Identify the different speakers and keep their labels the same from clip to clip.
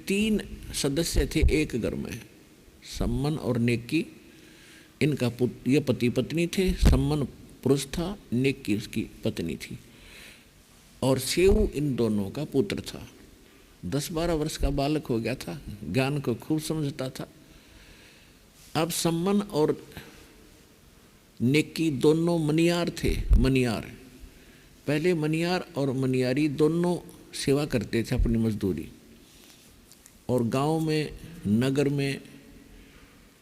Speaker 1: 3 सदस्य थे एक घर में, सम्मन और नेकी, इनका ये पति पत्नी थे। सम्मन पुरुष था, नेकी उसकी पत्नी थी, और सेऊ इन दोनों का पुत्र था। 10-12 वर्ष का बालक हो गया था, ज्ञान को खूब समझता था। अब सम्मन और नेकी दोनों मनियार थे। मनियार पहले मनियार और मनियारी दोनों सेवा करते थे अपनी मजदूरी, और गांव में नगर में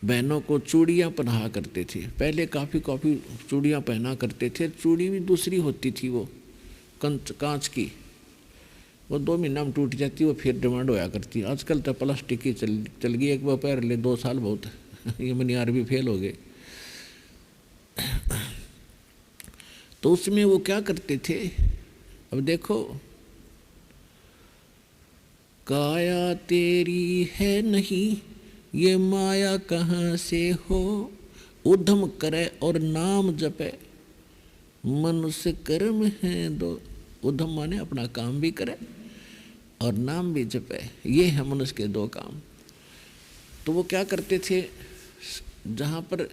Speaker 1: बहनों को चूड़ियाँ पहना करते थे। पहले काफ़ी चूड़ियाँ पहना करते थे। चूड़ी भी दूसरी होती थी, वो कांच की, वो 2 महीना में टूट जाती, वो फिर डिमांड होया करती। आजकल तो प्लास्टिक की चल गई, एक बार पैर ले 2 साल बहुत ये मनियार भी फेल हो गए। तो उसमें वो क्या करते थे, अब देखो, काया तेरी है नहीं ये माया कहाँ से हो, उद्यम करे और नाम जपे मनुष्य कर्म है दो। उद्यम माने अपना काम भी करे और नाम भी जपे, ये है मनुष्य के 2 काम। तो वो क्या करते थे, जहाँ पर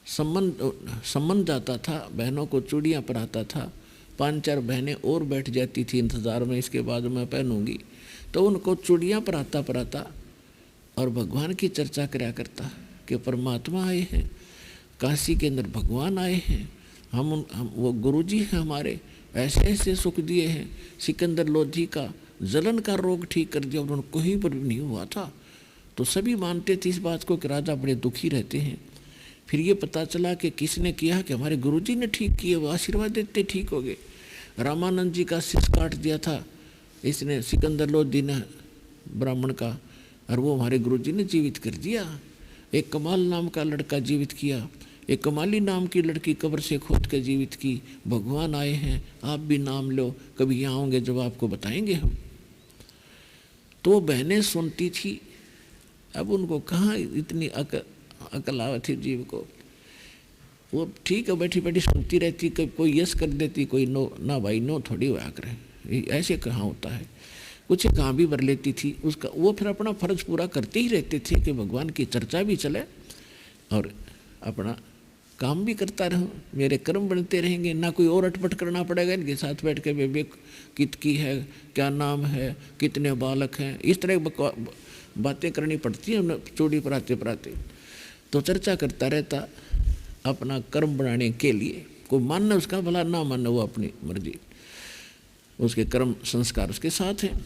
Speaker 1: संबंध जाता था, बहनों को चूड़ियाँ पहनाता था, 5-4 बहनें और बैठ जाती थी इंतज़ार में, इसके बाद मैं पहनूंगी। तो उनको चूड़ियाँ पहनाता और भगवान की चर्चा कराया करता कि परमात्मा आए हैं, काशी के अंदर भगवान आए हैं, हम वो गुरुजी हैं हमारे, ऐसे ऐसे सुख दिए हैं। सिकंदर लोधी का जलन का रोग ठीक कर दिया, उन्होंने कहीं पर भी नहीं हुआ था। तो सभी मानते थे इस बात को कि राजा बड़े दुखी रहते हैं। फिर ये पता चला कि किसने किया, कि हमारे गुरुजी ने ठीक किए, वो आशीर्वाद देते ठीक हो गए। रामानंद जी का शिष्य काट दिया था इसने, सिकंदर लोधी ने, ब्राह्मण का, और वो हमारे गुरुजी ने जीवित कर दिया। एक कमाल नाम का लड़का जीवित किया, एक कमाली नाम की लड़की कब्र से खोद के जीवित की। भगवान आए हैं, आप भी नाम लो, कभी यहाँ होंगे जब आपको बताएंगे हम। तो वो बहनें सुनती थी। अब उनको कहाँ इतनी अकल आवे थी जीव को, वो ठीक है बैठी बैठी सुनती रहती, कोई यस कर देती, कोई नो, ना भाई नो थोड़ी हुआ करे, ऐसे कहाँ होता है। कुछ कहाँ भी भर लेती थी उसका। वो फिर अपना फर्ज पूरा करते ही रहते थे कि भगवान की चर्चा भी चले और अपना काम भी करता रहूं, मेरे कर्म बनते रहेंगे, ना कोई और अटपट करना पड़ेगा इनके साथ बैठ के, बेबे कितकी है, क्या नाम है, कितने बालक हैं, इस तरह बातें करनी पड़ती हैं चूड़ी पराते। तो चर्चा करता रहता अपना कर्म बनाने के लिए। कोई मानना उसका भला, ना मानना वो अपनी मर्जी, उसके कर्म संस्कार उसके साथ हैं।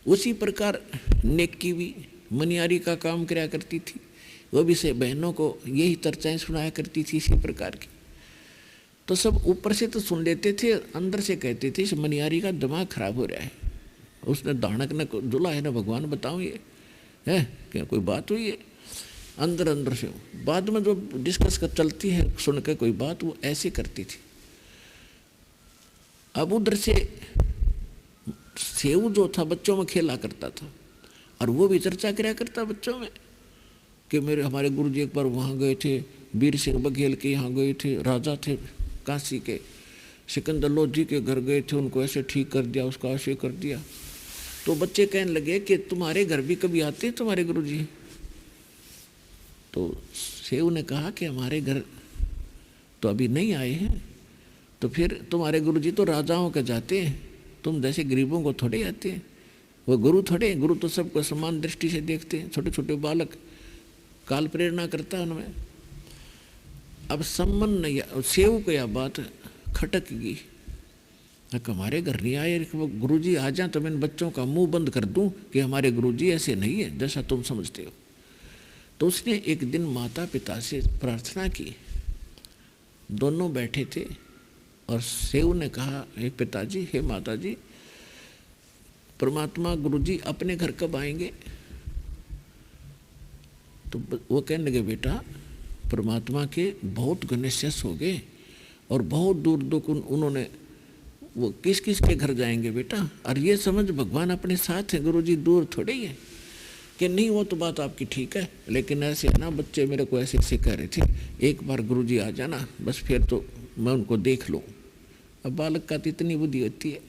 Speaker 1: उसी प्रकार नेकी भी मनियारी का काम कराया करती थी, वो भी से बहनों को यही चर्चाएं सुनाया करती थी इसी प्रकार की। तो सब ऊपर से तो सुन लेते थे, अंदर से कहते थे इस मनियारी का दिमाग खराब हो रहा है, उसने दानक ने दुला है ना, भगवान बताऊं ये है क्या कोई बात हुई है। अंदर से बाद में जो डिस्कस कर चलती है सुन के कोई बात, वो ऐसे करती थी। अब उधर से सेऊ जो था बच्चों में खेला करता था, और वो भी चर्चा कराया करता बच्चों में कि हमारे गुरुजी एक बार वहाँ गए थे, वीर सिंह बघेल के यहाँ गए थे, राजा थे काशी के, सिकंदर लोधी के घर गए थे, उनको ऐसे ठीक कर दिया, उसका ऐसे कर दिया। तो बच्चे कहने लगे कि तुम्हारे घर भी कभी आते हैं तुम्हारे गुरुजी? तो सेऊ ने कहा कि हमारे घर तो अभी नहीं आए हैं। तो फिर तुम्हारे गुरुजी तो राजाओं के जाते हैं, तुम जैसे गरीबों को थोड़े आते हैं। वो गुरु थोड़े, गुरु तो सबको समान दृष्टि से देखते हैं, छोटे छोटे बालक, काल प्रेरणा करता है उनमें। अब सम्मन सेऊ को यह बात खटक गई, हमारे घर नहीं आए, गुरुजी आ जाए तो मैं इन बच्चों का मुंह बंद कर दूं कि हमारे गुरुजी ऐसे नहीं है जैसा तुम समझते हो। तो उसने एक दिन माता पिता से प्रार्थना की, दोनों बैठे थे, और सेऊ ने कहा, हे पिताजी, हे माताजी, परमात्मा गुरुजी अपने घर कब आएंगे? तो वो कहने लगे, बेटा परमात्मा के बहुत घने शिष्य हो गए और बहुत दूर दूर उन्होंने, वो किस किस के घर जाएंगे बेटा, और ये समझ भगवान अपने साथ है, गुरुजी दूर थोड़े ही है। कि नहीं वो तो बात आपकी ठीक है, लेकिन ऐसे है ना, बच्चे मेरे को ऐसे ऐसे कह रहे थे, एक बार गुरुजी आ जाना बस, फिर तो मैं उनको देख लूँ। अब बालक का तो इतनी बुद्धि होती है।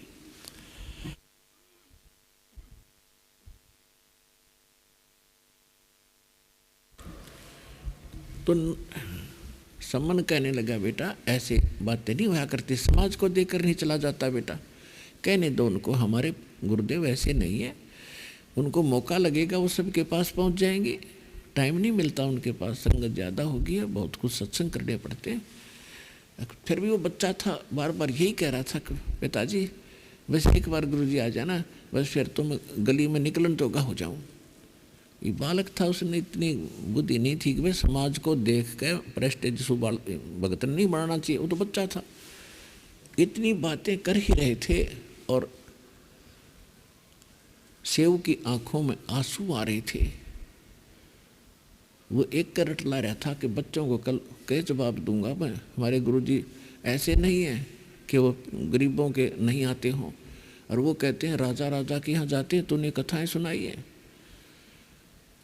Speaker 1: तो सम्मन कहने लगा, बेटा ऐसे बातें नहीं हुआ करती, समाज को देकर नहीं चला जाता बेटा, कहने दो उनको, हमारे गुरुदेव ऐसे नहीं है, उनको मौका लगेगा वो सबके पास पहुंच जाएंगे, टाइम नहीं मिलता उनके पास, संगत ज़्यादा होगी है, बहुत कुछ सत्संग करने पड़ते हैं। फिर भी वो बच्चा था, बार बार यही कह रहा था कि पिताजी बस एक बार गुरुजी आ जाना, बस फिर तो मैं गली में निकलन तो हो जाऊँ। ये बालक था, उसने इतनी बुद्धि नहीं थी कि भाई समाज को देख के प्रेस्टेज भगत नहीं बढ़ाना चाहिए, वो तो बच्चा था। इतनी बातें कर ही रहे थे और सेव की आंखों में आंसू आ रहे थे। वो एक करट ला रहा था कि बच्चों को कल क्या जवाब दूंगा मैं, हमारे गुरुजी ऐसे नहीं हैं कि वो गरीबों के नहीं आते हों, और वो कहते हैं राजा राजा के यहाँ जाते हैं, तूने कथाएं सुनाई है।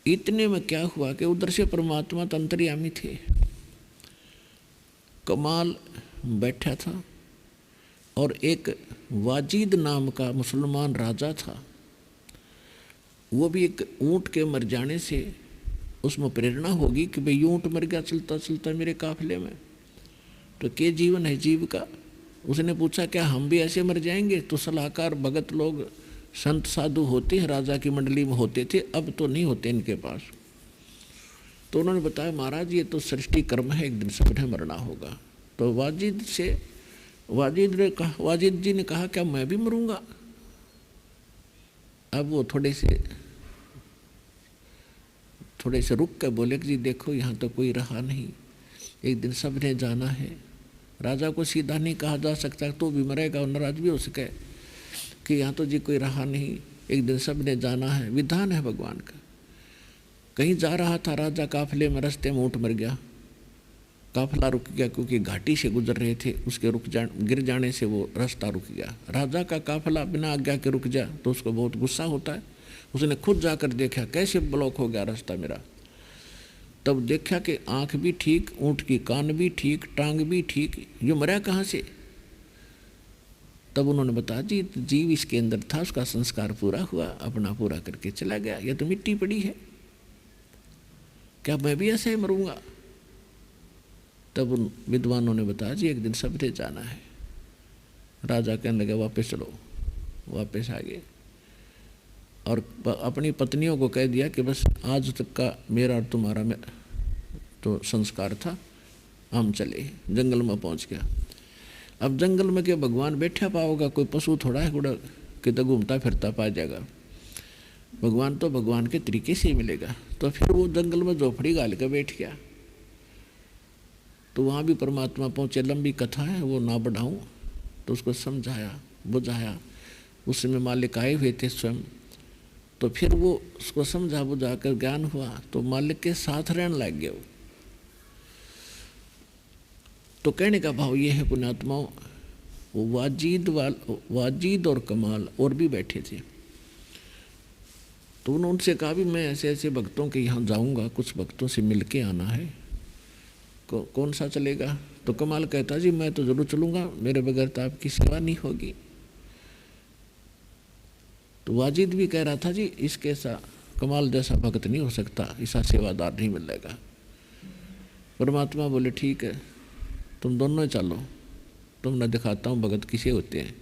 Speaker 1: इतने में क्या हुआ कि उधर से परमात्मा अंतर्यामी थे। कमाल बैठा था और एक वाजिद नाम का मुसलमान राजा था, वो भी एक ऊँट के मर जाने से उसमें प्रेरणा होगी कि भाई ऊँट मर गया चलता चलता मेरे काफिले में, तो क्या जीवन है जीव का। उसने पूछा क्या हम भी ऐसे मर जाएंगे? तो सलाहकार भगत लोग संत साधु होते हैं, राजा की मंडली में होते थे, अब तो नहीं होते इनके पास। तो उन्होंने बताया महाराज ये तो सृष्टि कर्म है, एक दिन सबने मरना होगा। तो वाजिद जी ने कहा क्या मैं भी मरूंगा? अब वो थोड़े से रुक कर बोले कि जी देखो यहाँ तो कोई रहा नहीं, एक दिन सबने जाना है। राजा को सीधा नहीं कहा जा सकता, तो भी मरेगा और नाराज भी हो सके कि यहाँ तो जी कोई रहा नहीं, एक दिन सबने जाना है, विधान है भगवान का। कहीं जा रहा था राजा काफिले में, रास्ते में ऊँट मर गया, काफिला रुक गया क्योंकि घाटी से गुजर रहे थे, उसके गिर जाने से वो रास्ता रुक गया। राजा का काफिला बिना आज्ञा के रुक जाए तो उसको बहुत गुस्सा होता है। उसने खुद जाकर देखा कैसे ब्लॉक हो गया रास्ता मेरा। तब देखा कि आँख भी ठीक, ऊँट की कान भी ठीक, टांग भी ठीक, ये मरा कहाँ से? तब उन्होंने बताया जी जीव इसके अंदर था, उसका संस्कार पूरा हुआ, अपना पूरा करके चला गया, यह तो मिट्टी पड़ी है, क्या मैं भी ऐसे ही मरूंगा? तब उन विद्वानों ने बताया जी एक दिन सबने जाना है। राजा कहने लगे वापस चलो, वापस आ गए और अपनी पत्नियों को कह दिया कि बस आज तक का मेरा और तुम्हारा में तो संस्कार था, हम चले। जंगल में पहुंच गया। अब जंगल में क्या भगवान बैठा पाओगा? कोई पशु थोड़ा है गुड़ा कितना घूमता फिरता पा जाएगा। भगवान तो भगवान के तरीके से ही मिलेगा। तो फिर वो जंगल में झोपड़ी गाल कर बैठ गया। तो वहाँ भी परमात्मा पहुँचे। लंबी कथा है, वो ना बढ़ाऊँ। तो उसको समझाया बुझाया, उस समय मालिक आए हुए थे स्वयं। तो फिर वो उसको समझा बुझा कर ज्ञान हुआ तो मालिक के साथ रहने लग गया। तो कहने का भाव ये है पुण्यात्माओं, वाजिद और कमाल और भी बैठे थे। तो उन्होंने उनसे कहा भी मैं ऐसे ऐसे भक्तों के यहाँ जाऊँगा, कुछ भक्तों से मिल के आना है, कौन सा चलेगा? तो कमाल कहता जी मैं तो जरूर चलूँगा, मेरे बगैर तो आपकी सेवा नहीं होगी। तो वाजिद भी कह रहा था जी इसके सा कमाल जैसा भक्त नहीं हो सकता, ऐसा सेवादार नहीं मिलेगा। परमात्मा बोले ठीक है तुम दोनों चलो, तुम न दिखाता हूँ भगत किसे होते हैं।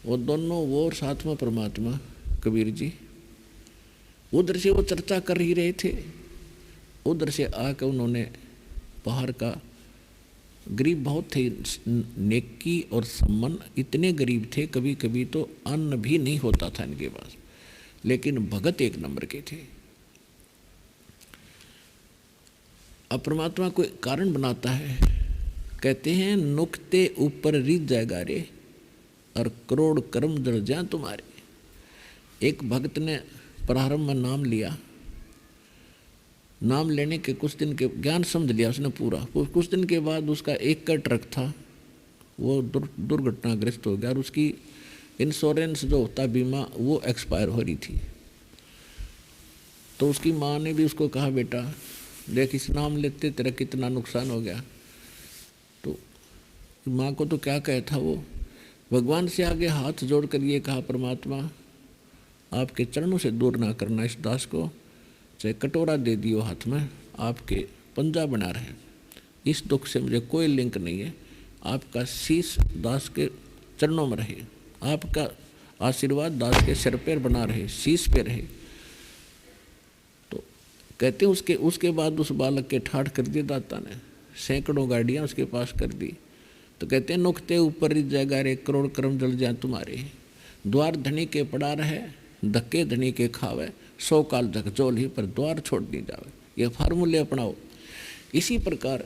Speaker 1: वो दोनों, वो और साथ में परमात्मा कबीर जी, उधर से वो चर्चा कर ही रहे थे। उधर से आकर उन्होंने बाहर का, गरीब बहुत थे, नेकी और सम्मान, इतने गरीब थे कभी कभी तो अन्न भी नहीं होता था इनके पास, लेकिन भगत एक नंबर के थे। अब परमात्मा कोई कारण बनाता है, कहते हैं नुक्ते ऊपर रिझ जाएगा रे और करोड़ कर्म जड़ जाए तुम्हारे। एक भक्त ने प्रारंभ में नाम लिया, नाम लेने के कुछ दिन के ज्ञान समझ लिया उसने पूरा, कुछ दिन के बाद उसका एक का ट्रक था वो दुर्घटनाग्रस्त हो गया और उसकी इंश्योरेंस जो होता बीमा वो एक्सपायर हो रही थी। तो उसकी माँ ने भी उसको कहा बेटा देख इस नाम लेते तेरा कितना नुकसान हो गया। तो माँ को तो क्या कहा था, वो भगवान से आगे हाथ जोड़कर ये कहा परमात्मा आपके चरणों से दूर ना करना इस दास को, चाहे कटोरा दे दियो हाथ में, आपके पंजा बना रहे, इस दुख से मुझे कोई लिंक नहीं है। आपका शीश दास के चरणों में रहे, आपका आशीर्वाद दास के सिर पर बना रहे, शीश पे रहे। तो कहते उसके बाद उस बालक के ठाठ कर दिए दाता ने, सैकड़ों गाड़ियाँ उसके पास कर दी। तो कहते हैं नुकते ऊपर जगह रे, करोड़ कर्म जल जाए तुम्हारे। द्वार धनी के पड़ा रहे, धक्के धनी के खावे, 100 काल झकझोल ही पर द्वार छोड़ नहीं जावे। ये फार्मूले अपनाओ। इसी प्रकार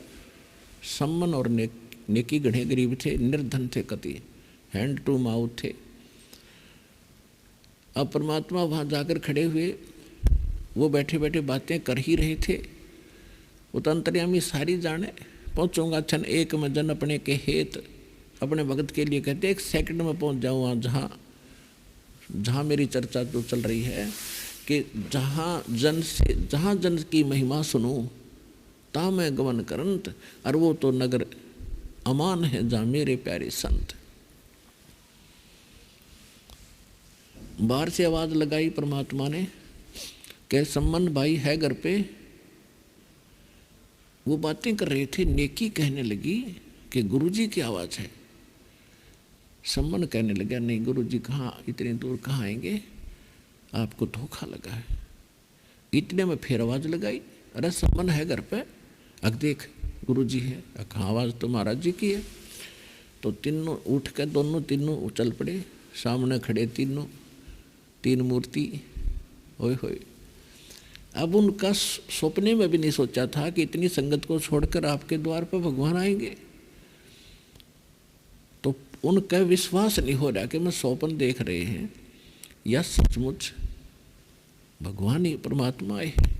Speaker 1: सम्मन और नेकी गढ़े गरीब थे, निर्धन थे, कति हैंड टू माउथ थे। अब परमात्मा वहाँ जाकर खड़े हुए, वो बैठे बैठे बातें कर ही रहे थे। वो तो अंतर्यामी सारी जाने, पहुँचूंगा क्षण एक में जन अपने के हेत, अपने भगत के लिए कहते 1 सेकंड में पहुँच जाऊँ वहाँ जहाँ मेरी चर्चा तो चल रही है कि जहाँ जन की महिमा सुनूं ता मैं गमन करंत, और वो तो नगर अमान है जहाँ मेरे प्यारे संत। बाहर से आवाज़ लगाई परमात्मा ने कि सम्मन भाई है घर पे। वो बातें कर रहे थे, नेकी कहने लगी कि गुरुजी की आवाज़ है। सम्मन कहने लगा नहीं गुरुजी कहाँ, इतनी दूर कहाँ आएंगे, आपको धोखा लगा है। इतने में फिर आवाज़ लगाई, अरे सम्मन है घर पे, अग देख गुरुजी है। कहाँ, आवाज़ तो महाराज जी की है। तो तीनों उठ कर तीनों उछल पड़े, सामने खड़े तीन मूर्ति। ओए होए, अब उनका सपने में भी नहीं सोचा था कि इतनी संगत को छोड़कर आपके द्वार पर भगवान आएंगे। तो उनका विश्वास नहीं हो रहा कि मैं स्वप्न देख रहे हैं या सचमुच भगवान ही परमात्मा आए हैं।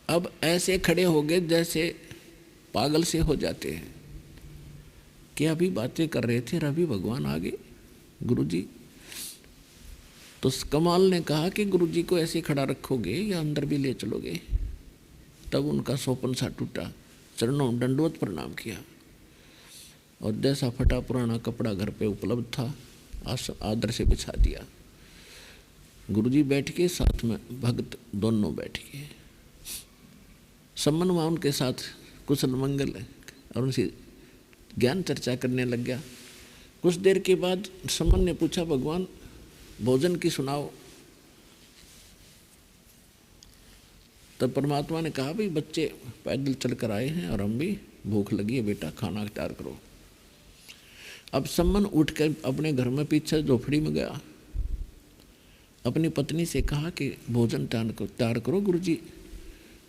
Speaker 1: अब ऐसे खड़े हो गए जैसे पागल से हो जाते हैं कि अभी बातें कर रहे थे, अभी भगवान आ गए गुरुजी। तो कमाल ने कहा कि गुरुजी को ऐसे खड़ा रखोगे या अंदर भी ले चलोगे? तब उनका सोपन सा टूटा, चरणों दंडवत प्रणाम किया और जैसा फटा पुराना कपड़ा घर पे उपलब्ध था आदर से बिछा दिया। गुरुजी बैठ के, साथ में भक्त दोनों बैठ के। सम्मन वहाँ उनके साथ कुशल मंगल और उनसे ज्ञान चर्चा करने लग गया। कुछ देर के बाद सम्मन ने पूछा, भगवान भोजन की सुनाओ। तब परमात्मा ने कहा, भाई बच्चे पैदल चल कर आए हैं और हम भी भूख लगी है, बेटा खाना तैयार करो। अब सम्मन उठ कर अपने घर में पीछे झोपड़ी में गया, अपनी पत्नी से कहा कि भोजन तैयार करो गुरुजी,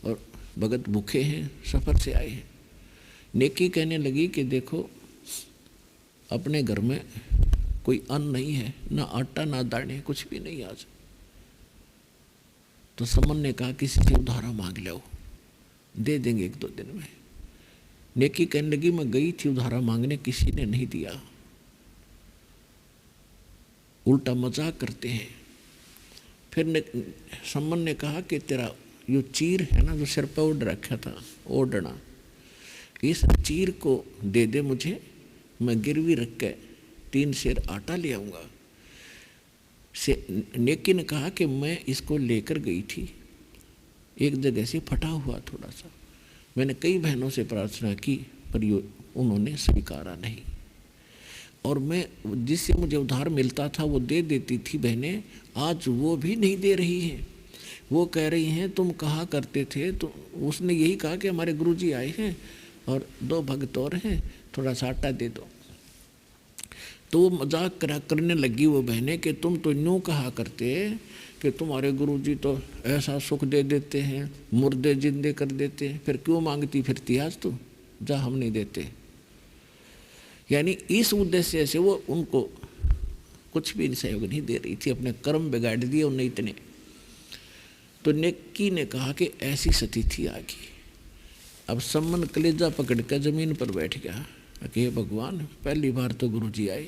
Speaker 1: और भगत भूखे हैं, सफ़र से आए हैं। नेकी कहने लगी कि देखो अपने घर में कोई अन्न नहीं है, ना आटा ना दाने, कुछ भी नहीं आज। तो सम्मन ने कहा किसी से उधारा मांग लो, दे देंगे 1-2 दिन में। नेकी कहने लगी मैं गई थी उधारा मांगने, किसी ने नहीं दिया, उल्टा मजाक करते हैं। फिर सम्मन ने कहा कि तेरा यो चीर है ना जो सिर पर ओढ़ रखा था, ओढ़ना, इस चीर को दे दे मुझे, मैं गिरवी रख के 3 सेर आटा ले आऊँगा। नेकी ने कहा कि मैं इसको लेकर गई थी एक जगह से, फटा हुआ थोड़ा सा, मैंने कई बहनों से प्रार्थना की पर यो उन्होंने स्वीकारा नहीं, और मैं जिससे मुझे उधार मिलता था वो दे देती थी बहनें, आज वो भी नहीं दे रही हैं। वो कह रही हैं तुम कहा करते थे, तो उसने यही कहा कि हमारे गुरुजी आए हैं और 2 भक्त और हैं, थोड़ा सा आटा दे दो। तो वो मजाक करने लगी वो बहनें कि तुम तो यूँ कहा करते कि तुम्हारे गुरुजी तो ऐसा सुख दे देते हैं, मुर्दे जिंदे कर देते हैं, फिर क्यों मांगती फिरती आज तू, जा हम नहीं देते। यानी इस उद्देश्य से वो उनको कुछ भी सहयोग नहीं दे रही थी, अपने कर्म बिगाड़ दिए उन्हें इतने। तो नेकी ने कहा कि ऐसी स्थिति आ गई। अब सम्मन कलेजा पकड़ कर जमीन पर बैठ गया कि भगवान पहली बार तो गुरुजी आए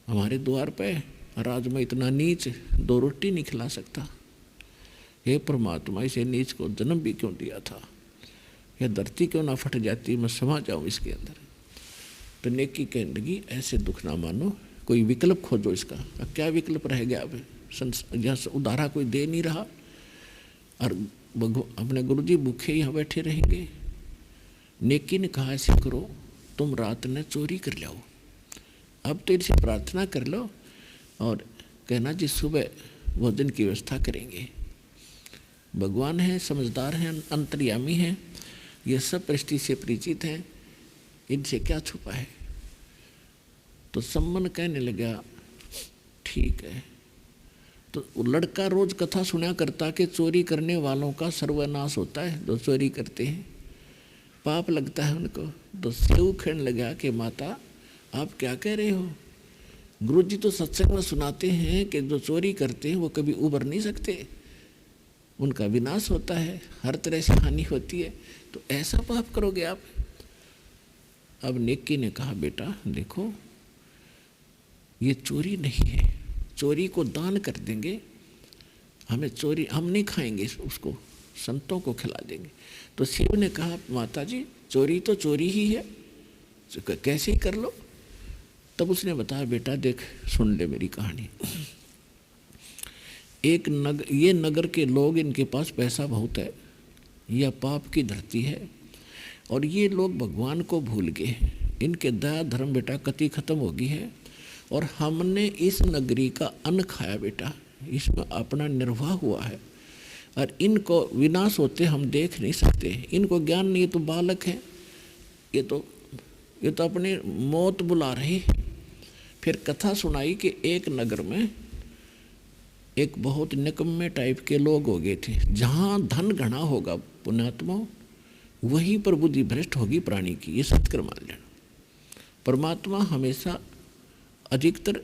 Speaker 1: हमारे द्वार पे, और आज मैं इतना नीच 2 रोटी नहीं खिला सकता। हे परमात्मा, इसे नीच को जन्म भी क्यों दिया था? यह धरती क्यों ना फट जाती, मैं समा जाऊँ इसके अंदर। तो नेकी कहने लगी, ऐसे दुख ना मानो, कोई विकल्प खोजो इसका। अब क्या विकल्प रह गया? अब यहाँ उधारा कोई दे नहीं रहा, और अपने गुरुजी भूखे यहाँ बैठे रहेंगे। नेकी ने कहा, ऐसे करो, तुम रात ने चोरी कर लो, अब तो इनसे प्रार्थना कर लो और कहना जी सुबह भोजन की व्यवस्था करेंगे। भगवान हैं, समझदार हैं, अंतर्यामी हैं, ये सब परिस्थिति से परिचित हैं, इनसे क्या छुपा है। तो सम्मन कहने लगा, ठीक है। तो लड़का रोज कथा सुना करता कि चोरी करने वालों का सर्वनाश होता है, जो चोरी करते हैं पाप लगता है उनको। तो सेव कहने लगा कि माता आप क्या कह रहे हो? गुरु जी तो सत्संग में सुनाते हैं कि जो चोरी करते हैं वो कभी उबर नहीं सकते, उनका विनाश होता है, हर तरह से हानि होती है, तो ऐसा पाप करोगे आप? अब नेकी ने कहा, बेटा देखो, ये चोरी नहीं है, चोरी को दान कर देंगे, हमें चोरी, हम नहीं खाएंगे उसको, संतों को खिला देंगे। तो शिव ने कहा, माता जी चोरी तो चोरी ही है, कैसे ही कर लो। तब उसने बताया, बेटा देख, सुन ले मेरी कहानी। ये नगर के लोग, इनके पास पैसा बहुत है, यह पाप की धरती है, और ये लोग भगवान को भूल गए, इनके दया धर्म बेटा कति खत्म हो गई है, और हमने इस नगरी का अन्न खाया बेटा, इसमें अपना निर्वाह हुआ है, और इनको विनाश होते हम देख नहीं सकते। इनको ज्ञान नहीं, ये तो बालक हैं, ये तो अपने मौत बुला रहे। फिर कथा सुनाई कि एक नगर में एक बहुत निकम्मे टाइप के लोग हो गए थे। जहाँ धन घना होगा पुण्यात्मा, वहीं पर बुद्धि भ्रष्ट होगी प्राणी की, ये सत्कर मान लेना। परमात्मा हमेशा अधिकतर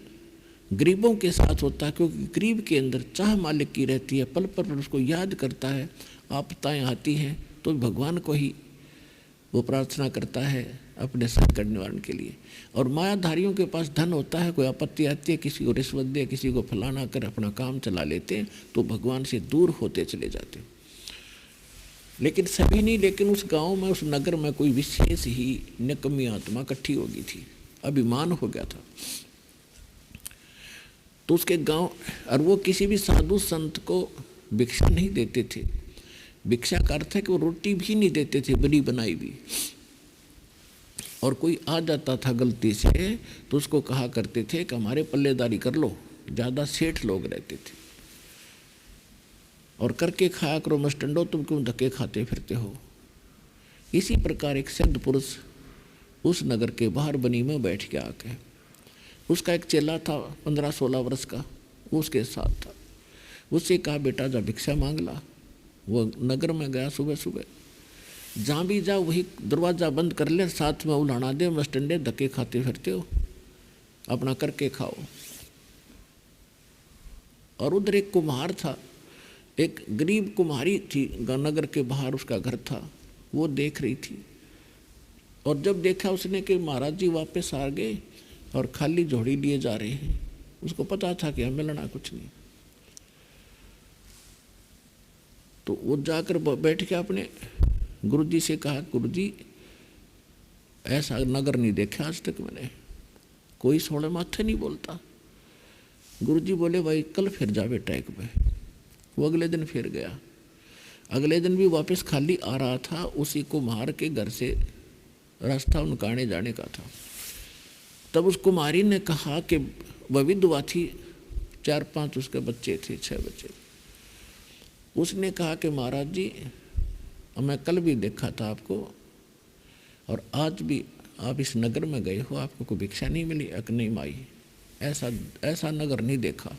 Speaker 1: गरीबों के साथ होता है, क्योंकि गरीब के अंदर चाह मालिक की रहती है, पल पर उसको याद करता है, आपदाएं आती हैं तो भगवान को ही वो प्रार्थना करता है अपने संकट निवारण के लिए। और मायाधारियों के पास धन होता है, कोई आपत्ति आती है, किसी को रिश्वत दे, किसी को फलाना कर अपना काम चला लेते हैं, तो भगवान से दूर होते चले जाते हैं। लेकिन सभी नहीं, लेकिन उस गांव में, उस नगर में कोई विशेष ही निकम्मी आत्मा इकट्ठी हो गई थी, अभिमान हो गया था। तो उसके गांव, और वो किसी भी साधु संत को भिक्षा नहीं देते थे। भिक्षा का अर्थ है कि वो रोटी भी नहीं देते थे, बनी बनाई भी। और कोई आ जाता था गलती से तो उसको कहा करते थे कि हमारे पल्लेदारी कर लो, ज़्यादा सेठ लोग रहते थे, और करके खाया करो मस्टंडो, तुम क्यों धक्के खाते फिरते हो। इसी प्रकार एक सिद्ध पुरुष उस नगर के बाहर बनी में बैठ के आके, उसका एक चेला था 15-16 वर्ष का, वो उसके साथ था। उससे कहा, बेटा जा भिक्षा मांग ला। वो नगर में गया सुबह सुबह, जहाँ भी जा वही दरवाज़ा बंद कर ले, साथ में उलाना दे, मस्टंडे धक्के खाते फिरते हो, अपना करके खाओ। और उधर एक कुम्हार था, एक गरीब कुम्हारी थी, नगर के बाहर उसका घर था, वो देख रही थी। और जब देखा उसने कि महाराज जी वापस आ गए और खाली झोड़ी लिए जा रहे हैं, उसको पता था कि हमें मिलना कुछ नहीं। तो वो जाकर बैठ के अपने गुरुजी से कहा, गुरुजी ऐसा नगर नहीं देखा आज तक मैंने, कोई सोले माथे नहीं बोलता। गुरुजी बोले, भाई कल फिर जा बेटा एक बार। वो अगले दिन फिर गया, अगले दिन भी वापस खाली आ रहा था। उसी कुम्हार के घर से रास्ता उनका आने जाने का था। तब उस कुमारी ने कहा कि वह विधवा थी, 4-5 उसके बच्चे थे, 6 बच्चे। उसने कहा कि महाराज जी मैं कल भी देखा था आपको, और आज भी आप इस नगर में गए हो, आपको कोई भिक्षा नहीं मिली? अक नहीं माई, ऐसा नगर नहीं देखा।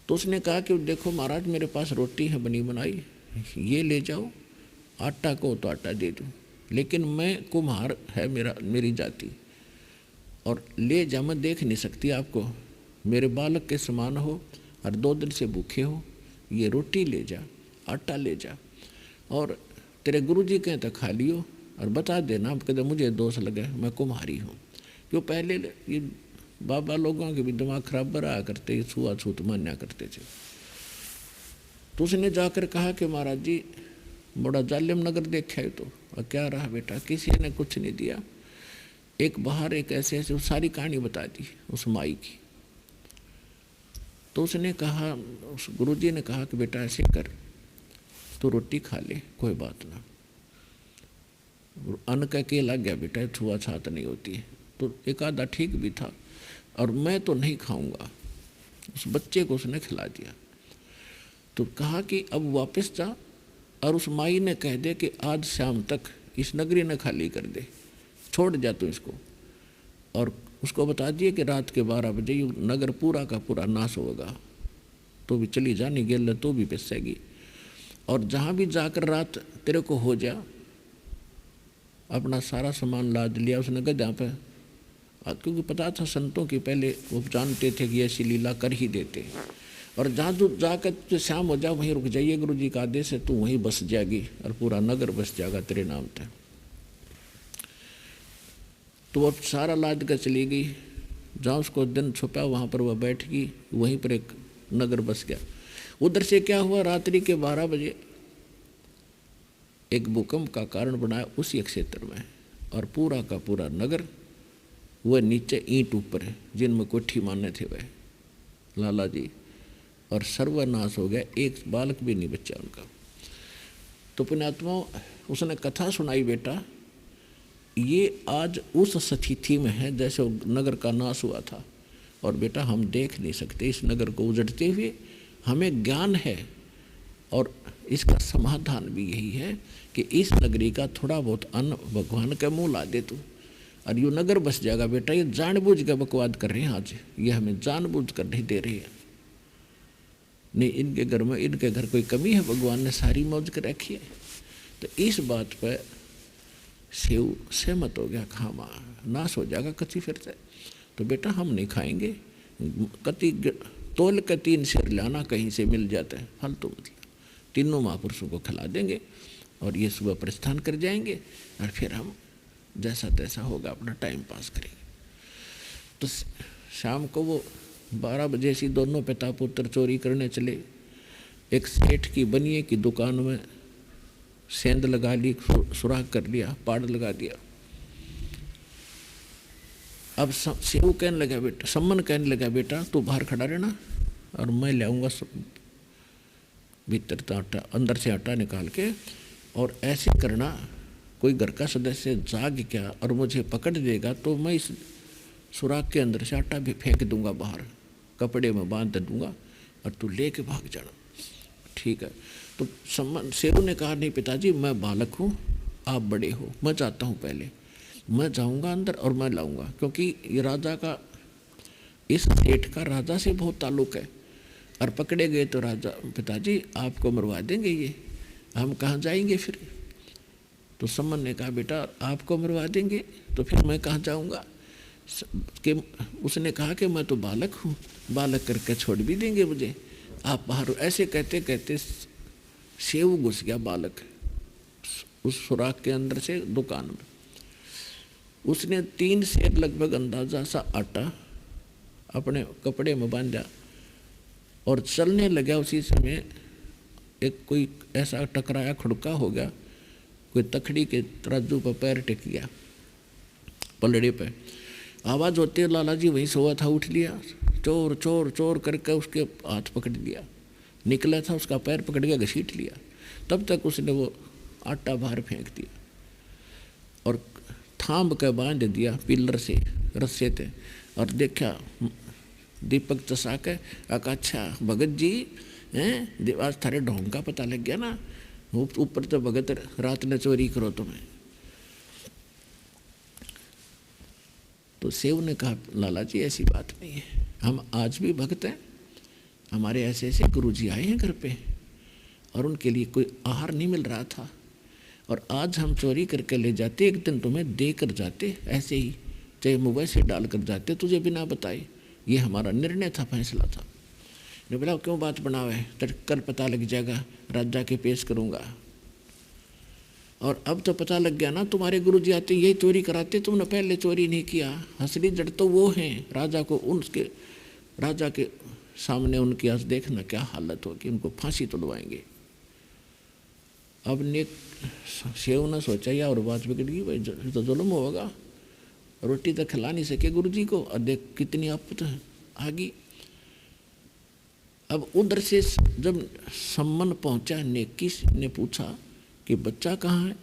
Speaker 1: तो उसने कहा कि देखो महाराज, मेरे पास रोटी है बनी बनाई, ये ले जाओ, आटा को तो आटा दे दूँ, लेकिन मैं कुम्हार है मेरी जाति, और ले जा, मैं देख नहीं सकती आपको, मेरे बालक के समान हो और 2 दिन से भूखे हो, ये रोटी ले जा, आटा ले जा, और तेरे गुरुजी कहें तो खा लियो, और बता देना आप कहते मुझे दोष लगे, मैं कुम्हारी हूँ। क्यों पहले ये बाबा लोगों के भी दिमाग खराब रहा करते, छुआछूत मान्या करते थे। तो उसने जाकर कहा कि महाराज जी बड़ा जालिम नगर देखा है। तो क्या रहा बेटा? किसी ने कुछ नहीं दिया। एक बाहर एक ऐसे ऐसे सारी कहानी बता दी उस माई की। तो उसने कहा, उस गुरुजी ने कहा कि बेटा ऐसे कर, तो रोटी खा ले, कोई बात ना। अन्न का के लग गया बेटा, छुआछूत नहीं होती है। तो एक आधा ठीक भी था, और मैं तो नहीं खाऊंगा। उस बच्चे को उसने खिला दिया। तो कहा कि अब वापस जा और उस माई ने कह दे कि आज शाम तक इस नगरी ने खाली कर दे, छोड़ जा तू इसको। और उसको बता दिए कि रात के 12 बजे ये नगर पूरा का पूरा नाश होगा, तो भी चली जा, नहीं गेल तो भी पिसेगी। और जहाँ भी जाकर रात तेरे को हो जा, अपना सारा सामान लाद लिया उसने गधा पे, क्योंकि पता था संतों की, पहले वो जानते थे कि ऐसी लीला कर ही देते। और जहाँ तू जाकर तुझे शाम हो जा वहीं रुक जाइए, गुरु जी का आदेश है, तू वहीं बस जाएगी और पूरा नगर बस जाएगा तेरे नाम पे। तो वो सारा लाद कर चली गई। जहाँ उसको दिन छुपा वहाँ पर वह बैठ गई, वहीं पर एक नगर बस गया। उधर से क्या हुआ, रात्रि के 12 बजे एक भूकंप का कारण बनाया उसी क्षेत्र में, और पूरा का पूरा नगर वह नीचे ईंट ऊपर है, जिनमें कोठी माने थे वह लाला जी, और सर्वनाश हो गया, एक बालक भी नहीं बचा उनका। तो पुण्यात्मा उसने कथा सुनाई, बेटा ये आज उस स्थिति में है जैसे नगर का नाश हुआ था, और बेटा हम देख नहीं सकते इस नगर को उजड़ते हुए, हमें ज्ञान है, और इसका समाधान भी यही है कि इस नगरी का थोड़ा बहुत अन्न भगवान के मुँह ला दे तू, और ये नगर बस जाएगा। बेटा ये जानबूझ के बकवाद कर रहे हैं आज, ये हमें जानबूझ कर नहीं दे रही है। नहीं, इनके घर में, इनके घर कोई कमी है, भगवान ने सारी मौज कर रखी है। तो इस बात पर शिव सहमत हो गया, खामा नाश हो जाएगा कति फिर से। तो बेटा हम नहीं खाएंगे, कति तोल के 3 शेर लाना कहीं से मिल जाता है, फालतू मतलब। तीनों महापुरुषों को खिला देंगे और ये सुबह प्रस्थान कर जाएंगे, और फिर हम जैसा तैसा होगा अपना टाइम पास करेंगे। तो शाम को वो 12 बजे से दोनों पिता पुत्र चोरी करने चले। एक सेठ की बनिए की दुकान में सेंध लगा ली, सुराख कर लिया, पाड़ लगा दिया। अब शिव कहने लगा, बेटा सम्मन कहने लगा, बेटा तू बाहर खड़ा रहना और मैं ले आऊँगा भीतर तो आटा, अंदर से आटा निकाल के, और ऐसे करना कोई घर का सदस्य जाग क्या और मुझे पकड़ देगा तो मैं इस सुराख के अंदर से आटा भी फेंक दूंगा बाहर, कपड़े में बांध दूंगा, और तू लेके भाग जाना। ठीक है। तो सम्मन शेरू ने कहा, नहीं पिताजी मैं बालक हूँ, आप बड़े हो, मैं चाहता हूँ पहले मैं जाऊँगा अंदर और मैं लाऊंगा, क्योंकि ये राजा का, इस सेठ का राजा से बहुत ताल्लुक है, और पकड़े गए तो राजा पिताजी आपको मरवा देंगे, ये हम कहाँ जाएंगे फिर। तो सम्मन ने कहा, बेटा आपको मरवा देंगे तो फिर मैं कहाँ जाऊँगा। कि उसने कहा कि मैं तो बालक हूँ, बालक करके छोड़ भी देंगे मुझे, आप बाहर। ऐसे कहते कहते सेव घुस गया बालक उस सुराख के अंदर से दुकान में। उसने 3 सेर लगभग अंदाजा सा आटा अपने कपड़े में बांधा और चलने लगा। उसी समय एक कोई ऐसा टकराया, खड़का हो गया, कोई तखड़ी के तराजू पर पैर टिक गया, पलड़े पे आवाज़ होते लाला जी वहीं सोया था, उठ लिया, चोर चोर चोर करके उसके हाथ पकड़ लिया, निकला था उसका पैर पकड़ के घसीट लिया। तब तक उसने वो आटा बाहर फेंक दिया और थांब के बांध दिया पिलर से, रस्से थे, और देखा दीपक चसा के, अच्छा भगत जी हैं, आज थारे ढोंग का पता लग गया ना, ऊपर तो भगत रात ने चोरी करो तुम्हें। तो सेव ने कहा, लाला जी ऐसी बात नहीं है, हम आज भी भक्त हैं, हमारे ऐसे ऐसे गुरुजी आए हैं घर पे और उनके लिए कोई आहार नहीं मिल रहा था, और आज हम चोरी करके ले जाते, एक दिन तुम्हें दे कर जाते, ऐसे ही चाहे मोबाइल से डाल कर जाते तुझे बिना बताए। ये हमारा निर्णय था, फैसला था। ने बोला क्यों बात बनावे, तो कल पता लग जाएगा, राजा के पेश करूँगा। और अब तो पता लग गया ना, तुम्हारे गुरुजी आते यही चोरी कराते, तुमने पहले चोरी नहीं किया। हसली जड़ तो वो हैं। राजा को उसके राजा के सामने उनकी आज देखना क्या हालत होगी, उनको फांसी तुड़वाएंगे। अब ने सेव ने सोचा या और बात बिगड़ गई, भाई तो जुल्म होगा, रोटी तो खिला नहीं सके गुरुजी को, और देख कितनी आफत आ गई। अब उधर से जब सम्मन पहुंचा, नेकी ने पूछा कि बच्चा कहाँ है,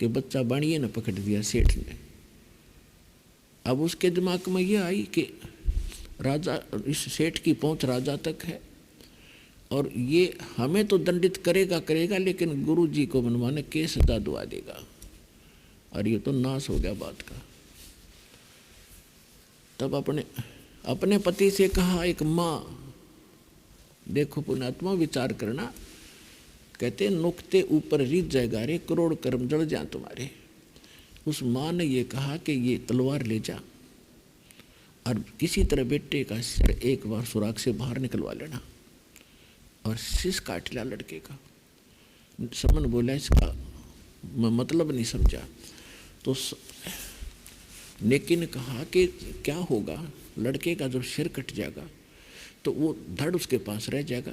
Speaker 1: कि बच्चा बाणिये ने पकड़ दिया सेठ ने। अब उसके दिमाग में यह आई कि राजा, इस सेठ की पहुंच राजा तक है और ये हमें तो दंडित करेगा करेगा, लेकिन गुरुजी को मनमाने के सजा दुआ देगा, और ये तो नाश हो गया बात का। तब अपने पति से कहा, एक माँ, देखो पुण्यात्मा विचार करना, कहते नुक्ते ऊपर रीत जाएगा रे, करोड़ कर्म जड़ जा तुम्हारे। उस माँ ने ये कहा कि ये तलवार ले जा और किसी तरह बेटे का सिर एक बार सुराख से बाहर निकलवा लेना और शीश काट लिया लड़के का। समन बोला इसका मैं मतलब नहीं समझा। तो नेकी ने कहा कि क्या होगा, लड़के का जब सिर कट जाएगा तो वो धड़ उसके पास रह जाएगा,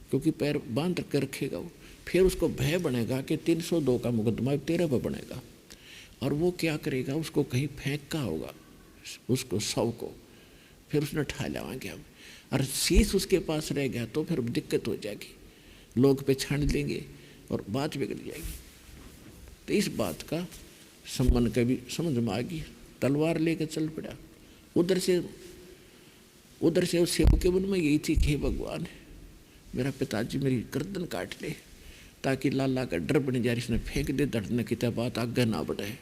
Speaker 1: क्योंकि पैर बांध कर रखेगा वो। फिर उसको भय बनेगा कि 302 का मुकदमा तेरे पर बनेगा, और वो क्या करेगा, उसको कहीं फेंक का होगा, उसको शव को, फिर उसने ठा लाएंगे हम, और शीश उसके पास रह गया तो फिर दिक्कत हो जाएगी, लोग पे छान लेंगे और बात बिगड़ जाएगी। तो इस बात का सम्मन कभी समझ में आ गई, तलवार लेकर चल पड़ा। उधर से उस सेव के मन में यही थी कि भगवान मेरा पिताजी मेरी गर्दन काट ले, ताकि लाला का डर बन जाए, इसने फेंक दे दर्दने की तय बात आगे ना बढ़े।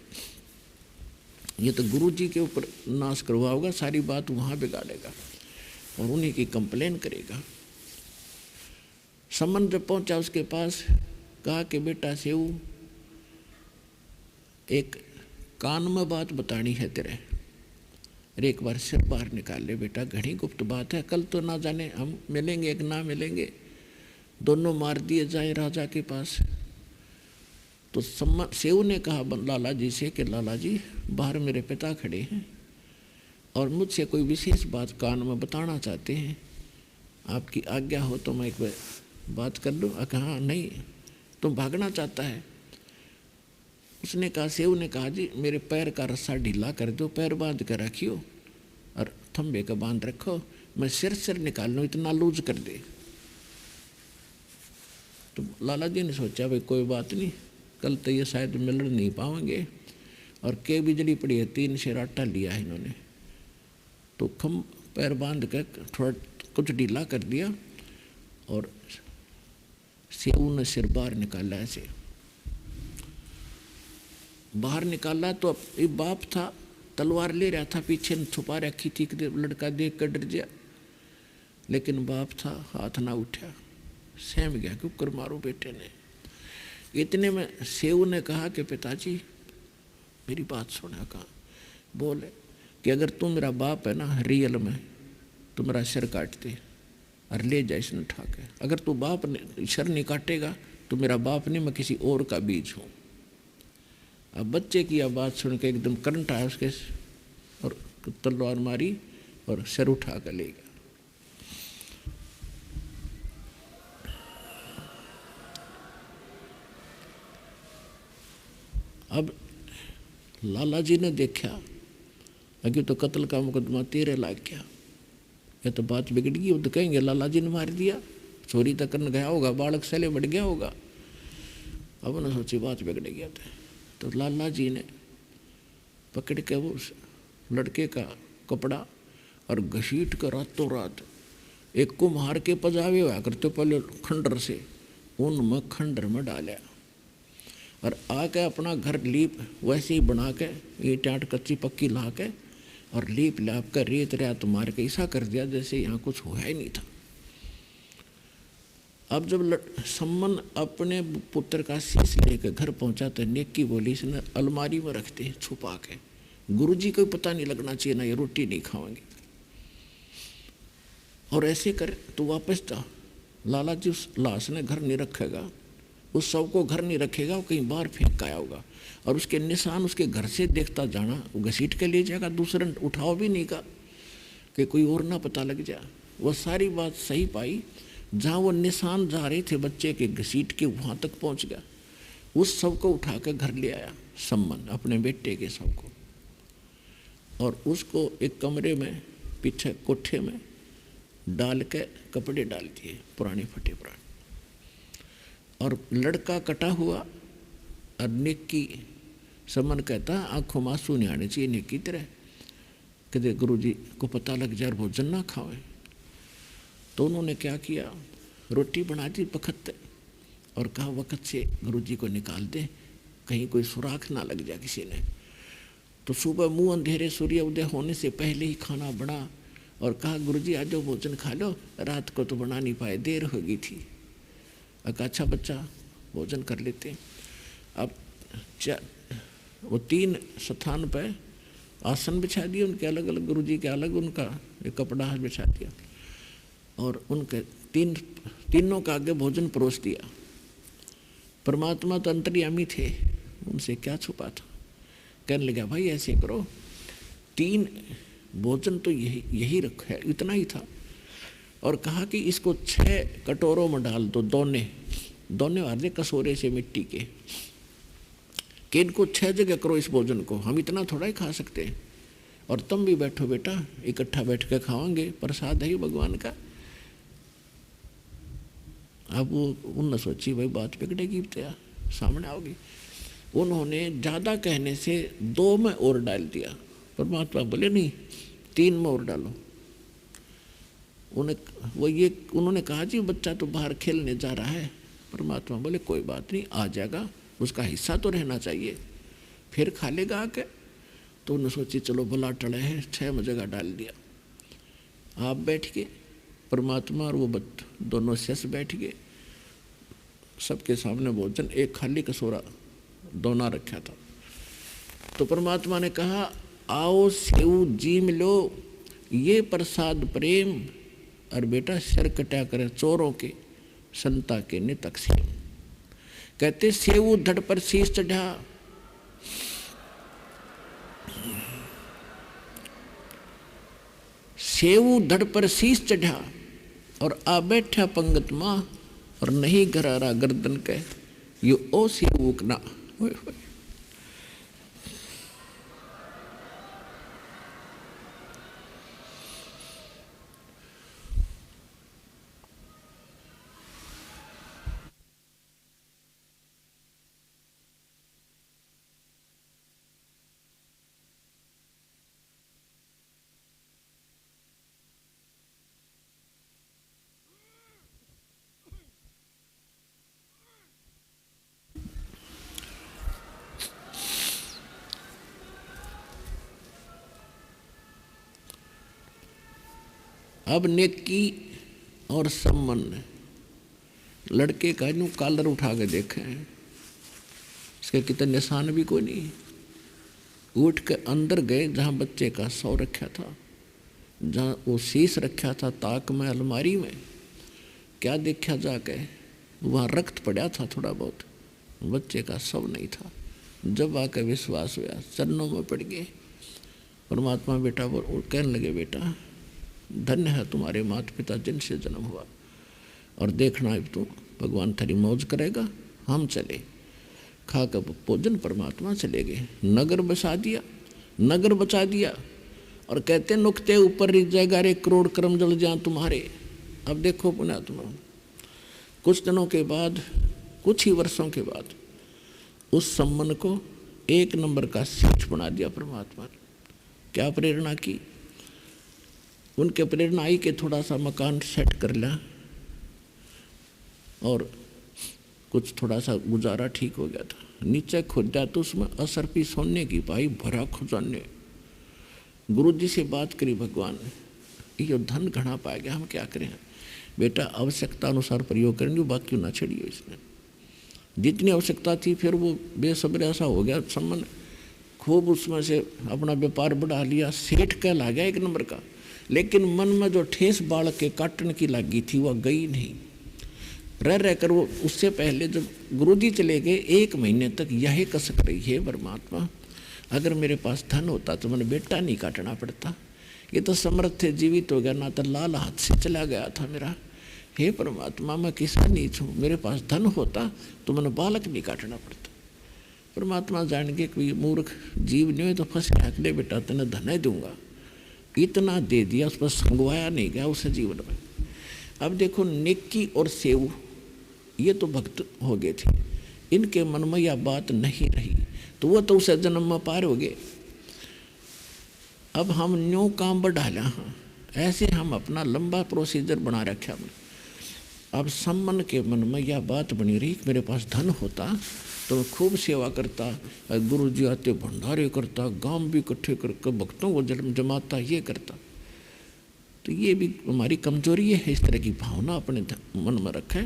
Speaker 1: ये तो गुरु जी के ऊपर नाश करवाओगा, सारी बात वहाँ बिगाड़ेगा और उन्हीं की कंप्लेन करेगा। सम्मन जब पहुंचा उसके पास, कहा कि बेटा सेव, एक कान में बात बतानी है तेरे, अरे एक बार सिर बाहर निकाल ले बेटा, घनी गुप्त बात है, कल तो ना जाने हम मिलेंगे कि ना मिलेंगे, दोनों मार दिए जाए राजा के पास। तो सेव ने कहा लाला जी से कि लाला जी बाहर मेरे पिता खड़े हैं और मुझसे कोई विशेष बात कान में बताना चाहते हैं, आपकी आज्ञा हो तो मैं एक बार बात कर लूँ। कहा नहीं, तुम भागना चाहता है। उसने कहा, सेव ने कहा जी मेरे पैर का रस्सा ढीला कर दो, पैर बांध कर रखियो और थंबे का बांध रखो, मैं सिर निकाल लूँ, इतना लूज कर दे। तो लाला जी ने सोचा भाई कोई बात नहीं, कल तो ये शायद मिल नहीं पाएंगे, और के बिजली पड़ी है, 3 शेर आटा लिया है इन्होंने, तो खम पैर बांध कर थोड़ा कुछ ढीला कर दिया और सेव ने सिर बाहर निकाला। ऐसे बाहर निकाला तो ये बाप था, तलवार ले रहा था, पीछे छुपा रखी थी, लड़का देख कर डर गया, लेकिन बाप था, हाथ ना उठा, सहम गया कि कर मारो बेटे ने। इतने में सेव ने कहा कि पिताजी मेरी बात सुना। कहा बोले कि अगर तू मेरा बाप है ना रियल में, तो मेरा सिर काट दे और ले जा इसने उठा के। अगर तू बाप सिर नहीं काटेगा तो मेरा बाप नहीं, मैं किसी और का बीज हूँ। अब बच्चे की यह बात सुन के एकदम करंट आया उसके, और तलवार मारी और सिर उठा कर ले गया। अब लाला जी ने देखा अभी तो कत्ल का मुकदमा तेरे लाग गया, ये तो बात बिगड़ गई। वो तो कहेंगे लाला जी ने मार दिया, चोरी तक करने गया होगा, बालक सैले बढ़ गया होगा। अब उन्होंने सोची बात बिगड़ गया था, तो लाला जी ने पकड़ के वो लड़के का कपड़ा और घसीट कर रातों रात एक कुम्हार के पजावे हुआ करते पहले खंडर से, उनमें खंडर में डाला और आके अपना घर लीप वैसे ही बना के, ईंट आट कच्ची पक्की ला के और लीप लाप कर रेत रात मार के ऐसा कर दिया जैसे यहाँ कुछ हुआ ही नहीं था। अब जब सम्मन अपने पुत्र का शीश लेकर घर पहुंचा तो नेकी बोली इसने अलमारी में रखते हैं छुपा के, गुरुजी को पता नहीं लगना चाहिए ना, ये रोटी नहीं खाएंगे। और ऐसे कर तो वापस जा, लाला जी उस लाश ने घर नहीं रखेगा, उस शव को घर नहीं रखेगा, वो कहीं बाहर फेंक आया होगा, और उसके निशान उसके घर से देखता जाना, वो घसीट के ले जाएगा, दूसरे उठाओ भी नहीं का कि कोई और ना पता लग जाए। वो सारी बात सही पाई, जहाँ वो निशान जा रहे थे बच्चे के घसीट के वहाँ तक पहुँच गया। उस शव को उठा कर घर ले आया सम्मन, अपने बेटे के शव को, और उसको एक कमरे में पीछे कोठे में डाल के कपड़े डाल दिए पुराने फटे पुराने, और लड़का कटा हुआ। और नेकी सम्मन कहता आंखों में आंसू नहीं आने चाहिए नेकी तरह, कहते गुरु जी को पता लग जाए भोजन ना खावे। तो उन्होंने क्या किया, रोटी बना दी पखत और कहा वक़्त से गुरु जी को निकाल दे, कहीं कोई सुराख ना लग जाए किसी ने। तो सुबह मुँह अंधेरे सूर्य उदय होने से पहले ही खाना बना और कहा गुरु जी आज जो भोजन खा लो, रात को तो बना नहीं पाए, देर हो गई थी। अच्छा बच्चा भोजन कर लेते। अब वो 3 स्थान पर आसन बिछा दिए उनके अलग अलग, गुरु जी के अलग उनका एक कपड़ा बिछा दिया, और उनके तीनों का आगे भोजन परोस दिया। परमात्मा तो अंतर्यामी थे, उनसे क्या छुपा था। कहने लगा भाई ऐसे करो, 3 भोजन तो यही रखा है, इतना ही था, और कहा कि इसको 6 कटोरों में डाल दो, दोने वाले कसोरे से मिट्टी के, कि इनको 6 जगह करो इस भोजन को, हम इतना थोड़ा ही खा सकते हैं, और तुम भी बैठो बेटा, इकट्ठा बैठ के खाओगे, प्रसाद है भगवान का। अब वो उनने सोची भाई बात बिगड़ेगी तो सामने आओगी। उन्होंने ज़्यादा कहने से 2 में और डाल दिया। परमात्मा बोले नहीं 3 में और डालो। उन्होंने कहा जी बच्चा तो बाहर खेलने जा रहा है। परमात्मा बोले कोई बात नहीं, आ जाएगा, उसका हिस्सा तो रहना चाहिए, फिर खा लेगा आके। तो उन्होंने सोची चलो भला टले है, 6 में जगह डाल दिया। आप बैठ गए, परमात्मा और वो दोनों शेष बैठ गए, सबके सामने भोजन, एक खाली कसोरा दोना रखा था। तो परमात्मा ने कहा आओ सेव जीम लो, ये प्रसाद प्रेम, और बेटा सिर कटा करे चोरों के संता के नितक से। कहते सेव धड़ पर शीश चढ़ा, सेव धड़ पर शीश चढ़ा, और आ बैठा पंगत माँ, और नहीं घरारा गर्दन के यो ओ सेव उकना। अब नेकी और सम्मन लड़के का यूँ कॉलर उठा के देखे हैं, इसके कितने निशान भी कोई नहीं। उठ के अंदर गए जहाँ बच्चे का शव रखा था, जहाँ वो शीश रखा था ताक में अलमारी में। क्या देखा जाके, वहाँ रक्त पड़ा था थोड़ा बहुत, बच्चे का शव नहीं था। जब आकर विश्वास हुआ, चरणों में पड़ गए। परमात्मा बेटा वो कहने लगे बेटा धन्य है तुम्हारे माता पिता जिनसे जन्म हुआ, और देखना अब तू भगवान थारी मौज करेगा। हम चले, खा कर भोजन परमात्मा चले गए। नगर बसा दिया, नगर बचा दिया, और कहते नुकते ऊपर रिज जाएगा रे करोड़ कर्म जल जा तुम्हारे। अब देखो पुण्यात्मा, कुछ दिनों के बाद, कुछ ही वर्षों के बाद उस सम्मन को 1 नंबर का सेठ बना दिया परमात्मा ने। क्या प्रेरणा की, उनके प्रेरणा आई कि थोड़ा सा मकान सेट कर लिया, और कुछ थोड़ा सा गुजारा ठीक हो गया था। नीचे खोदा तो उसमें असरपी सोने की भाई भरा खजाने। गुरु जी से बात करी भगवान ने, ये धन घना पाया गया, हम क्या करें बेटा, आवश्यकता अनुसार प्रयोग करेंगे, बाकी ना छड़िए। इसने जितनी आवश्यकता थी फिर वो बेसब्र ऐसा हो गया सम्मन, खूब उसमें से अपना व्यापार बढ़ा लिया, सेठ कहला गया 1 नंबर का। लेकिन मन में जो ठेस बाढ़ के काटने की लगी थी वह गई नहीं। रह रहकर वो उससे पहले जब गुरुजी चले गए 1 महीने तक यही कसक रही है, परमात्मा अगर मेरे पास धन होता तो मैंने बेटा नहीं काटना पड़ता, ये तो समर्थ थे जीवित हो गया, ना तो लाल हाथ से चला गया था मेरा। हे परमात्मा मैं किसान नीच हूँ, मेरे पास धन होता तो मैंने बालक नहीं काटना पड़ता। परमात्मा जान के कोई मूर्ख जीव नहीं हो तो फंस गया, ले बेटा तेने धन दूंगा, इतना दे दिया, उस पर संगवाया नहीं गया उसे जीवन में। अब देखो नेकी और सेव ये तो भक्त हो गए थे, इनके मन में यह बात नहीं रही तो वो तो उसे जन्म में पार हो गए। अब हम न्यू काम बढ़ा लिया, हाँ ऐसे हम अपना लंबा प्रोसीजर बना रखा हमने। अब सम्मन के मन में यह बात बनी रही कि मेरे पास धन होता तो मैं खूब सेवा करता, गुरु जी आते भंडारे करता, गांव भी इकट्ठे करके भक्तों को जमाता, ये करता। तो ये भी हमारी कमजोरी है, इस तरह की भावना अपने मन में रखें।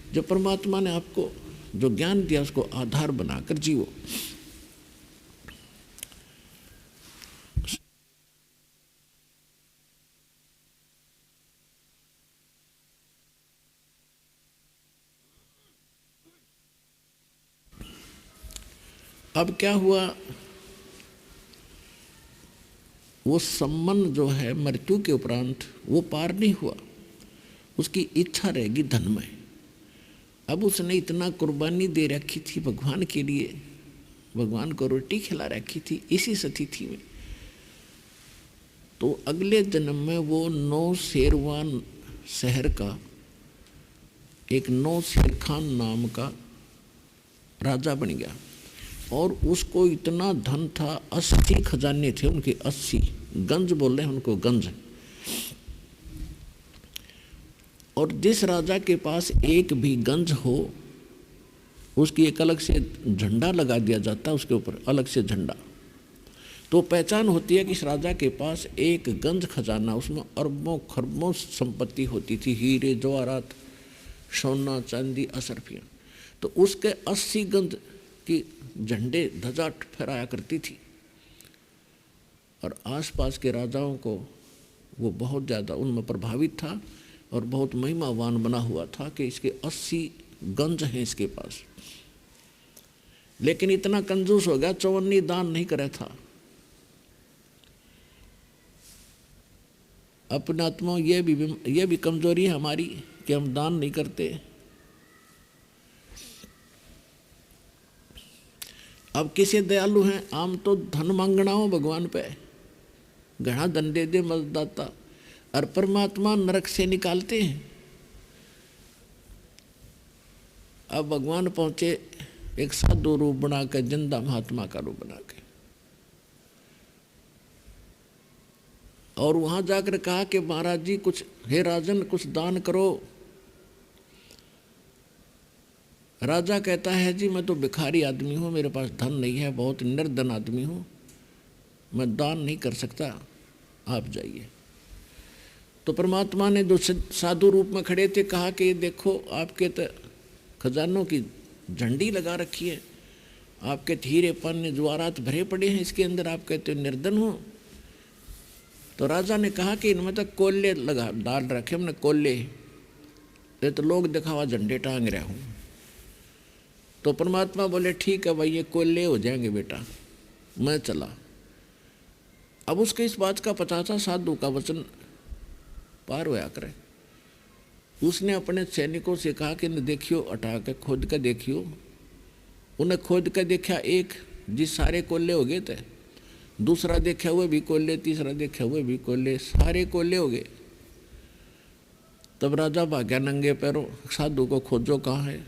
Speaker 1: जो परमात्मा ने आपको जो ज्ञान दिया उसको आधार बनाकर जियो। अब क्या हुआ, वो सम्मन जो है मृत्यु के उपरांत वो पार नहीं हुआ, उसकी इच्छा रहेगी धन में। अब उसने इतना कुर्बानी दे रखी थी भगवान के लिए, भगवान को रोटी खिला रखी थी इसी स्थिति में, तो अगले जन्म में वो नौशेरवान शहर का एक नौशेर खान नाम का राजा बन गया। और उसको इतना धन था, 80 खजाने थे उनके, 80 गंज बोल रहे हैं उनको, गंज। और जिस राजा के पास एक भी गंज हो उसकी एक अलग से झंडा लगा दिया जाता, उसके ऊपर अलग से झंडा, तो पहचान होती है कि इस राजा के पास एक गंज खजाना, उसमें अरबों खरबों संपत्ति होती थी, हीरे जवाहरात सोना चांदी असरफियाँ। तो उसके 80 गंज की झंडे ध्वजा फहराया करती थी। और आसपास के राजाओं को वो बहुत ज़्यादा उनमें प्रभावित था और बहुत महिमावान बना हुआ था कि इसके 80 गंज हैं इसके पास। लेकिन इतना कंजूस हो गया, चौवन्नी दान नहीं करे था। अपने आत्मा ये भी कमजोरी है हमारी कि हम दान नहीं करते। अब किसे दयालु हैं, आम तो धन मांगना हो भगवान पे, घना धन दे दे मददाता, और परमात्मा नरक से निकालते हैं। अब भगवान पहुंचे एक साधु रूप बना के, जिंदा महात्मा का रूप बना के, और वहां जाकर कहा कि महाराज जी कुछ, हे राजन कुछ दान करो। राजा कहता है जी मैं तो भिखारी आदमी हूँ, मेरे पास धन नहीं है, बहुत निर्धन आदमी हूँ, मैं दान नहीं कर सकता, आप जाइए। तो परमात्मा ने जो साधु रूप में खड़े थे कहा कि देखो आपके तो खजानों की झंडी लगा रखी है, आपके हीरे पन्ने जवाहरात भरे पड़े हैं इसके अंदर, आप कहते हो निर्धन हो। तो राजा ने कहा कि इनमें तो कोल्ले लगा डाल रखे हमने, कोल्ले, ये तो लोग दिखावा झंडे टांग रहा हूँ। तो परमात्मा बोले ठीक है भाई, ये कोल्ले हो जाएंगे बेटा, मैं चला। अब उसके इस बात का पता था साधु का वचन पार होया करे। उसने अपने सैनिकों से कहा कि न देखियो, हटा के खोद के देखियो। उन्हें खोद के देखा, एक जिस सारे कोल्ले हो गए थे, दूसरा देखा हुए भी कोल्ले, तीसरा देखा हुए भी कोल्ले, सारे कोल्ले हो गए। तब राजा भाग्या नंगे पैरों, साधु को खोजो कहाँ है।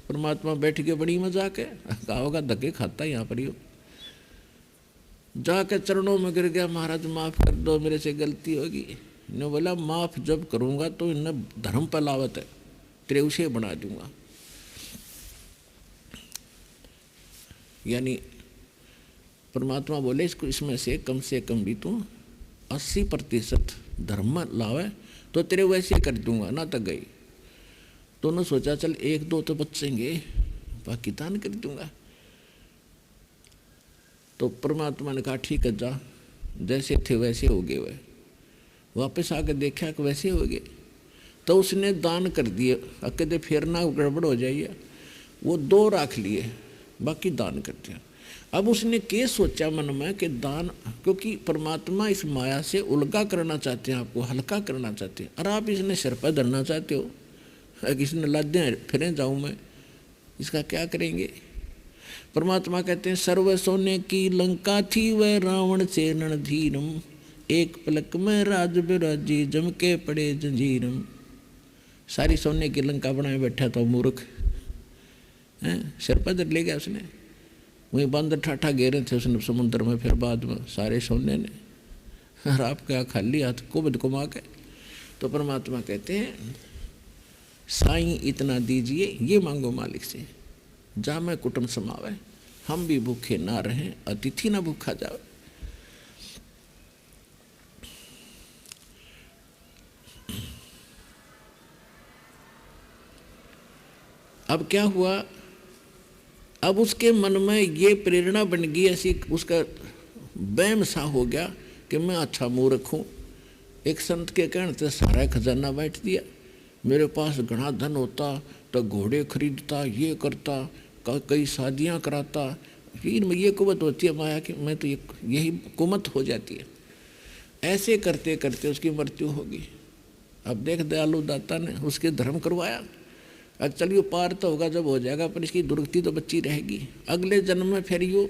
Speaker 1: परमात्मा बैठ के बड़ी मजाक है, कहा होगा धक्के खाता यहाँ पर ही हो। जाके चरणों में गिर गया, महाराज माफ कर दो, मेरे से गलती होगी। ने बोला माफ जब करूँगा तो इन्हें धर्म पर लावत है, तेरे उसे बना दूंगा। यानी परमात्मा बोले इसको, इसमें से कम भी तू 80% धर्म में लावे तो तेरे वैसे कर दूंगा, ना तक गई। तो उन्होंने सोचा चल 1-2 तो बचेंगे, बाकी दान कर दूंगा। तो परमात्मा ने कहा ठीक है जा, जैसे थे वैसे हो गए। वह वापस आकर देखा कि वैसे हो गए। तो उसने दान कर दिए, कहते फिर ना गड़बड़ हो जाइए, वो 2 रख लिए, बाकी दान कर दिया। अब उसने क्या सोचा मन में कि दान, क्योंकि परमात्मा इस माया से उलगा करना चाहते हैं, आपको हल्का करना चाहते हैं, और आप इसने सिर पर धरना चाहते हो, किसी ने लादे फिर जाऊँ मैं, इसका क्या करेंगे। परमात्मा कहते हैं सर्व सोने की लंका थी वह रावण से रणधीरम, एक पलक में राज बिराजी जम के पड़े जंजीरम। सारी सोने की लंका बनाए बैठा तो मूर्ख हैं, सिर पर धर ले गया उसने। वहीं बंदर ठाठा घेरे थे उसने समुद्र में, फिर बाद में सारे सोने ने, और आप क्या खाली हाथ कुबद कुमा के। तो परमात्मा कहते हैं साईं इतना दीजिए, ये मांगो मालिक से, जा मैं कुटुंब समावे, हम भी भूखे ना रहें, अतिथि ना भूखा जावे। अब क्या हुआ, अब उसके मन में ये प्रेरणा बन गई, ऐसी उसका वहम सा हो गया कि मैं अच्छा मूर्ख हूँ। एक संत के कहने से सारा खजाना बैठ दिया, मेरे पास घना धन होता तो घोड़े खरीदता, ये करता, कई शादियाँ कराता। फिर ये कुवत होती है माया की, मैं तो यही कुमत हो जाती है। ऐसे करते करते उसकी मृत्यु होगी। अब देख दयालु दाता ने उसके धर्म करवाया। अब चलिए पार तो होगा जब हो जाएगा, पर इसकी दुर्गति तो बच्ची रहेगी। अगले जन्म में फिर यो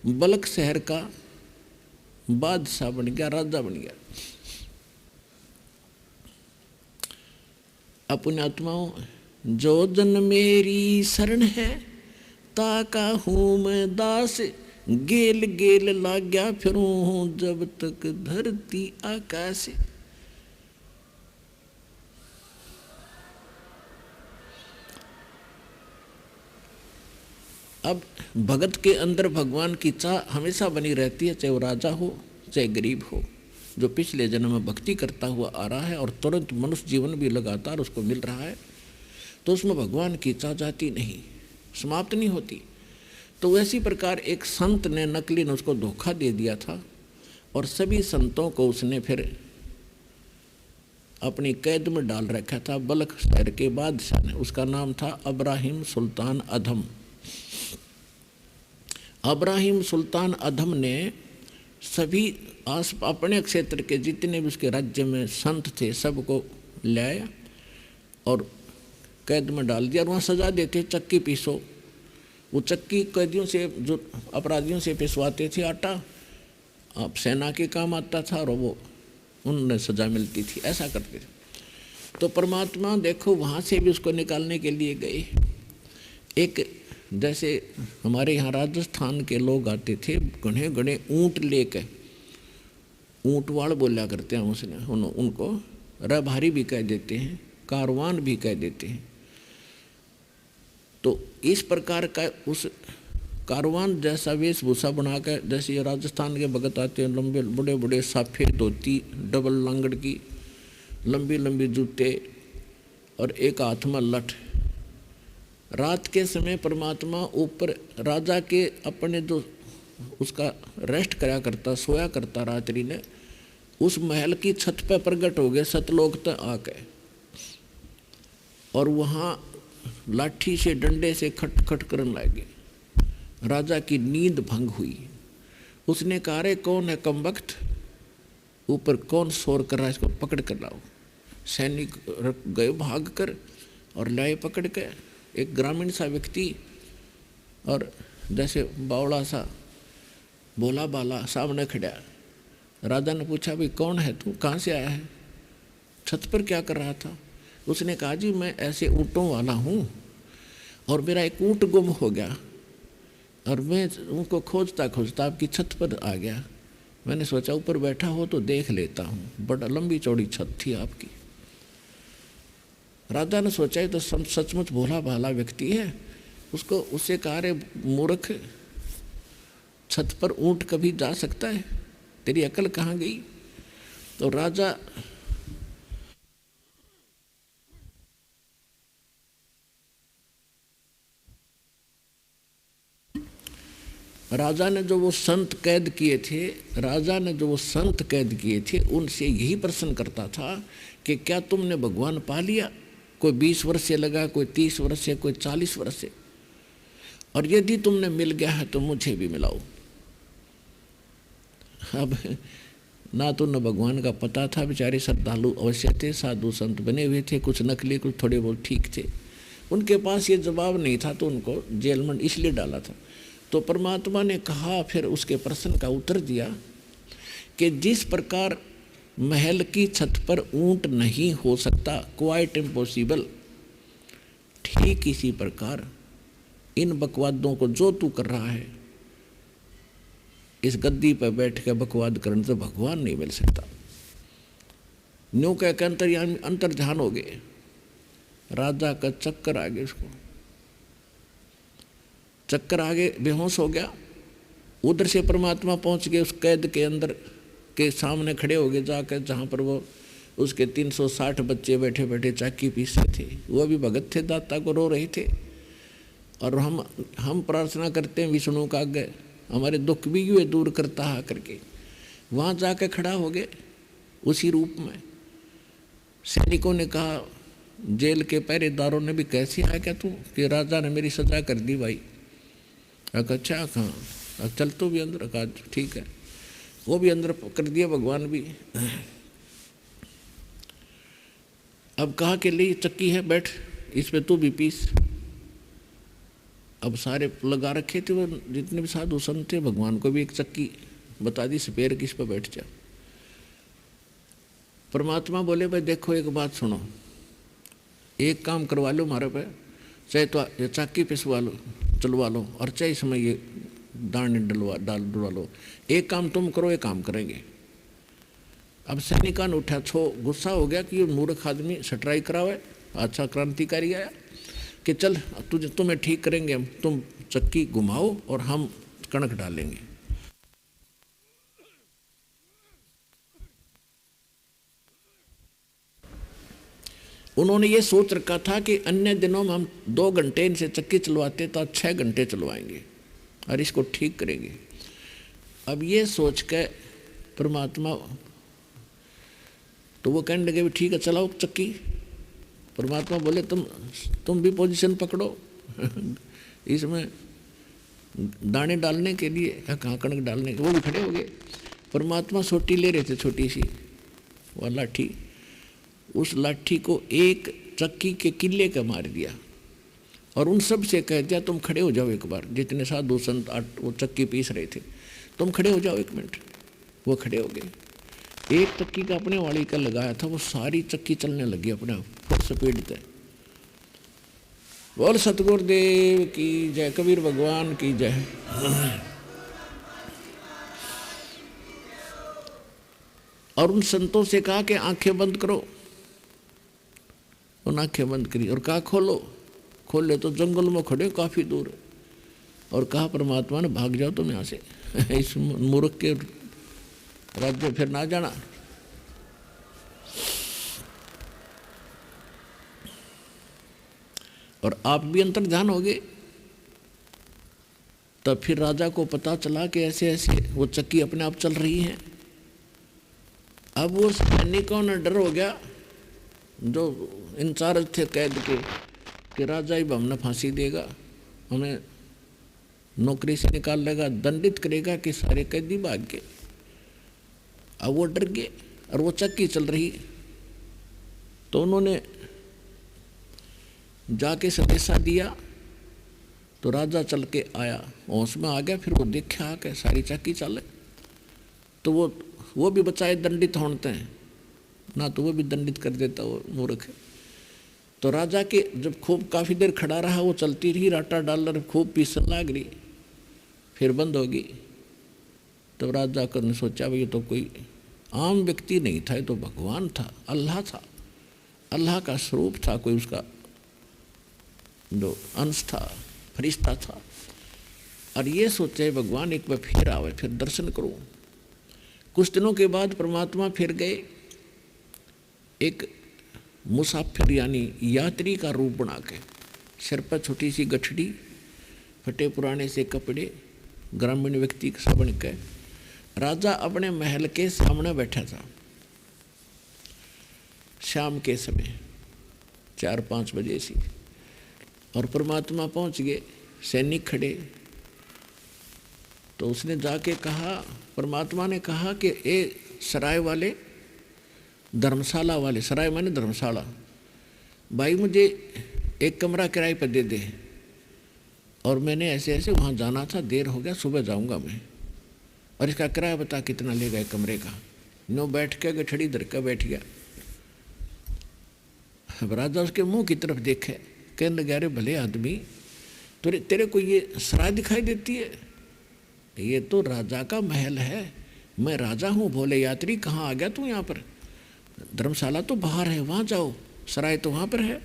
Speaker 1: बलक शहर का बादशाह बन गया, राजा बन गया। अपने आत्माओं, जो जन मेरी शरण है ताका हूँ मैं दास, गेल गेल लाग्या फिरूं हूँ जब तक धरती आकाश। अब भगत के अंदर भगवान की चाह हमेशा बनी रहती है, चाहे वो राजा हो चाहे गरीब हो। जो पिछले जन्म में भक्ति करता हुआ आ रहा है और तुरंत मनुष्य जीवन भी लगातार उसको मिल रहा है, तो उसमें भगवान की चाह जाती नहीं, समाप्त नहीं होती। तो वैसी प्रकार एक संत ने, नकली ने उसको धोखा दे दिया था, और सभी संतों को उसने फिर अपनी कैद में डाल रखा था। बलख शहर के बादशाह ने, उसका नाम था अब्राहिम सुल्तान अधम। अब्राहिम सुल्तान अधम ने सभी अपने क्षेत्र के जितने भी उसके राज्य में संत थे सबको लाया और कैद में डाल दिया, और वहाँ सजा देते, चक्की पीसो। वो चक्की कैदियों से, जो अपराधियों से पिसवाते थे आटा, अब सेना के काम आता था और वो उन्हें सजा मिलती थी, ऐसा करते थे। तो परमात्मा देखो वहाँ से भी उसको निकालने के लिए गए। एक जैसे हमारे यहाँ राजस्थान के लोग आते थे, घने घने ऊँट लेके, ऊँटवाड़ बोला करते हैं उसने, उनको रभारी भी कह देते हैं, कारवान भी कह देते हैं। तो इस प्रकार का उस कारवान जैसा वेशभूषा बनाकर, जैसे ये राजस्थान के भगत आते हैं, लंबे बड़े बड़े साफे धोती, डबल लांगड़ की, लंबी लंबी जूते और एक हाथ में लठ। रात के समय परमात्मा ऊपर राजा के अपने जो उसका रेस्ट कराया करता, सोया करता रात्रि ने, उस महल की छत पर प्रकट हो गए सतलोक तक आके, और वहाँ लाठी से डंडे से खट खट करने लगे। राजा की नींद भंग हुई। उसने कहा रे कौन है कमबख्त, ऊपर कौन शोर कर रहा है, इसको पकड़ कर लाओ। सैनिक गए भाग कर और लाए पकड़ के। एक ग्रामीण सा व्यक्ति और जैसे बावड़ा सा भोला बाला सामने खड़ा। राजा ने पूछा भाई कौन है तू, कहाँ से आया है, छत पर क्या कर रहा था। उसने कहा जी मैं ऐसे ऊँटों वाला हूँ और मेरा एक ऊँट गुम हो गया और मैं उनको खोजता खोजता आपकी छत पर आ गया। मैंने सोचा ऊपर बैठा हो तो देख लेता हूँ, बड़ा लंबी चौड़ी छत थी आपकी। राजा ने सोचा ये तो सचमुच भोला भाला व्यक्ति है। उसको उससे कहा रे मूर्ख, छत पर ऊँट कभी जा सकता है, तेरी अकल कहाँ गई। तो राजा ने जो वो संत कैद किए थे, उनसे यही प्रश्न करता था कि क्या तुमने भगवान पा लिया? कोई 20 वर्ष से लगा, कोई 30 वर्ष से, कोई 40 वर्ष से, और यदि तुमने मिल गया है तो मुझे भी मिलाओ। अब ना तो न भगवान का पता था, बेचारे श्रद्धालु अवश्य थे, साधु संत बने हुए थे, कुछ नकली कुछ थोड़े बहुत ठीक थे, उनके पास ये जवाब नहीं था, तो उनको जेल में इसलिए डाला था। तो परमात्मा ने कहा, फिर उसके प्रश्न का उत्तर दिया कि जिस प्रकार महल की छत पर ऊंट नहीं हो सकता, क्वाइट इम्पॉसिबल, ठीक इसी प्रकार इन बकवादों को जो तू कर रहा है, इस गद्दी पर बैठ के बकवाद करने से भगवान नहीं मिल सकता। न्यू कह के अंतर्ध्यान हो गए, राजा का चक्कर आ गया, उसको चक्कर आ गए, बेहोश हो गया। उधर से परमात्मा पहुंच गए, उस कैद के अंदर के सामने खड़े हो गए जाकर, जहाँ पर वो उसके 360 बच्चे बैठे बैठे चाकी पीस रहे थे। वो भी भगत थे, दाता को रो रहे थे, और हम प्रार्थना करते हैं विष्णु का आगे, हमारे दुख भी यूँ दूर करता है करके। वहाँ जाकर खड़ा हो गए उसी रूप में। सैनिकों ने कहा, जेल के पहरेदारों ने भी, कैसे आया क्या तू? कि राजा ने मेरी सजा कर दी भाई। अच्छा कहाँ? चल तो भी अंदर। कहा ठीक है, वो भी अंदर कर दिया, भगवान भी। अब कहा कि ले चक्की है, बैठ इस पे तू भी पीस। अब सारे लगा रखे थे वो जितने भी साधु संत थे, भगवान को भी एक चक्की बता दी, सपेर किस पे बैठ जा। परमात्मा बोले, भाई देखो एक बात सुनो, एक काम करवा लो हमारे पे, चाहे तो ये चाकी पिसवा लो, चलवा लो, और चाहे इसमें ये दाने डलवा लो। एक काम तुम करो, एक काम करेंगे। अब सैनिकान उठा, गुस्सा हो गया कि ये मूर्ख आदमी सटराई करावे। अच्छा क्रांतिकारी आया कि चल तुम्हें ठीक करेंगे हम, तुम चक्की घुमाओ और हम कणक डालेंगे। उन्होंने ये सोच रखा था कि अन्य दिनों में हम 2 घंटे इनसे चक्की चलवाते तो 6 घंटे चलवाएंगे और इसको ठीक करेंगे। अब ये सोच के परमात्मा, तो वो कहने लगे, ठीक है चलाओ चक्की। परमात्मा बोले, तुम भी पोजीशन पकड़ो इसमें दाने डालने के लिए, कहाँ कणक डालने के। वो भी खड़े हो गए। परमात्मा सोटी ले रहे थे, छोटी सी वो लाठी, उस लाठी को एक चक्की के किले का मार दिया और उन सब से कह दिया, तुम खड़े हो जाओ एक बार। जितने साधु संत वो चक्की पीस रहे थे, तुम खड़े हो जाओ 1 मिनट। वो खड़े हो गए। एक चक्की का अपने वाली का लगाया था, वो सारी चक्की चलने लगी अपने आप फुल स्पीड पे। बोल सतगुरुदेव की जय, कबीर भगवान की जय। और उन संतों से कहा कि आंखें बंद करो। उन आंखें बंद करी और कहा खोलो। खोले तो जंगल में खड़े काफी दूर, और कहा परमात्मा ने, भाग जाओ तुम यहाँ से, इस मूर्ख के राज्य फिर ना जाना। और आप भी अंतर्ध्यान हो गए। तब फिर राजा को पता चला कि ऐसे ऐसे वो चक्की अपने आप चल रही है। अब वो सैनिकों ने डर हो गया, जो इंचार्ज थे कैद के, कि राजा ही हमने फांसी देगा, हमें नौकरी से निकाल लेगा, दंडित करेगा कि सारे कैदी भाग गए। अब वो डर गए और वो चक्की चल रही। तो उन्होंने जाके संदेशा दिया, तो राजा चल के आया, होश में आ गया। फिर वो देखा कि सारी चक्की चले, तो वो भी बचाए दंडित होते हैं ना, तो वो भी दंडित कर देता वो मूर्ख। तो राजा के जब खूब काफ़ी देर खड़ा रहा, वो चलती रही, राटा डालर खूब पीसन लाग रही, फिर बंद होगी। तो राजा को ने सोचा, भाई ये तो कोई आम व्यक्ति नहीं था, ये तो भगवान था, अल्लाह था, अल्लाह का स्वरूप था, कोई उसका जो अंश था, फरिश्ता था। और ये सोचे भगवान एक बार फिर आवे, फिर दर्शन करूं। कुछ दिनों के बाद परमात्मा फिर गए, एक मुसाफिर यानी यात्री का रूप बना के, सिर पर छोटी सी गठड़ी, फटे पुराने से कपड़े, ग्रामीण व्यक्ति सा बन के राजा अपने महल के सामने बैठा था। शाम के समय 4-5 बजे सी, और परमात्मा पहुंच गए, सैनिक खड़े। तो उसने जाके कहा, परमात्मा ने कहा कि ए सराय वाले, धर्मशाला वाले, सराय माने धर्मशाला, भाई मुझे एक कमरा किराए पर दे दे, और मैंने ऐसे ऐसे वहाँ जाना था, देर हो गया, सुबह जाऊँगा मैं, और इसका किराया बता कितना लेगा एक कमरे का। नो बैठ के गठड़ी धर के बैठ गया। अब राजा उसके मुंह की तरफ देखे, कहने लगे अरे भले आदमी, तेरे को ये सराय दिखाई देती है? ये तो राजा का महल है, मैं राजा हूँ, भोले यात्री कहाँ आ गया तू यहाँ पर? धर्मशाला तो बाहर है, वहाँ जाओ, सराय तो वहाँ पर है।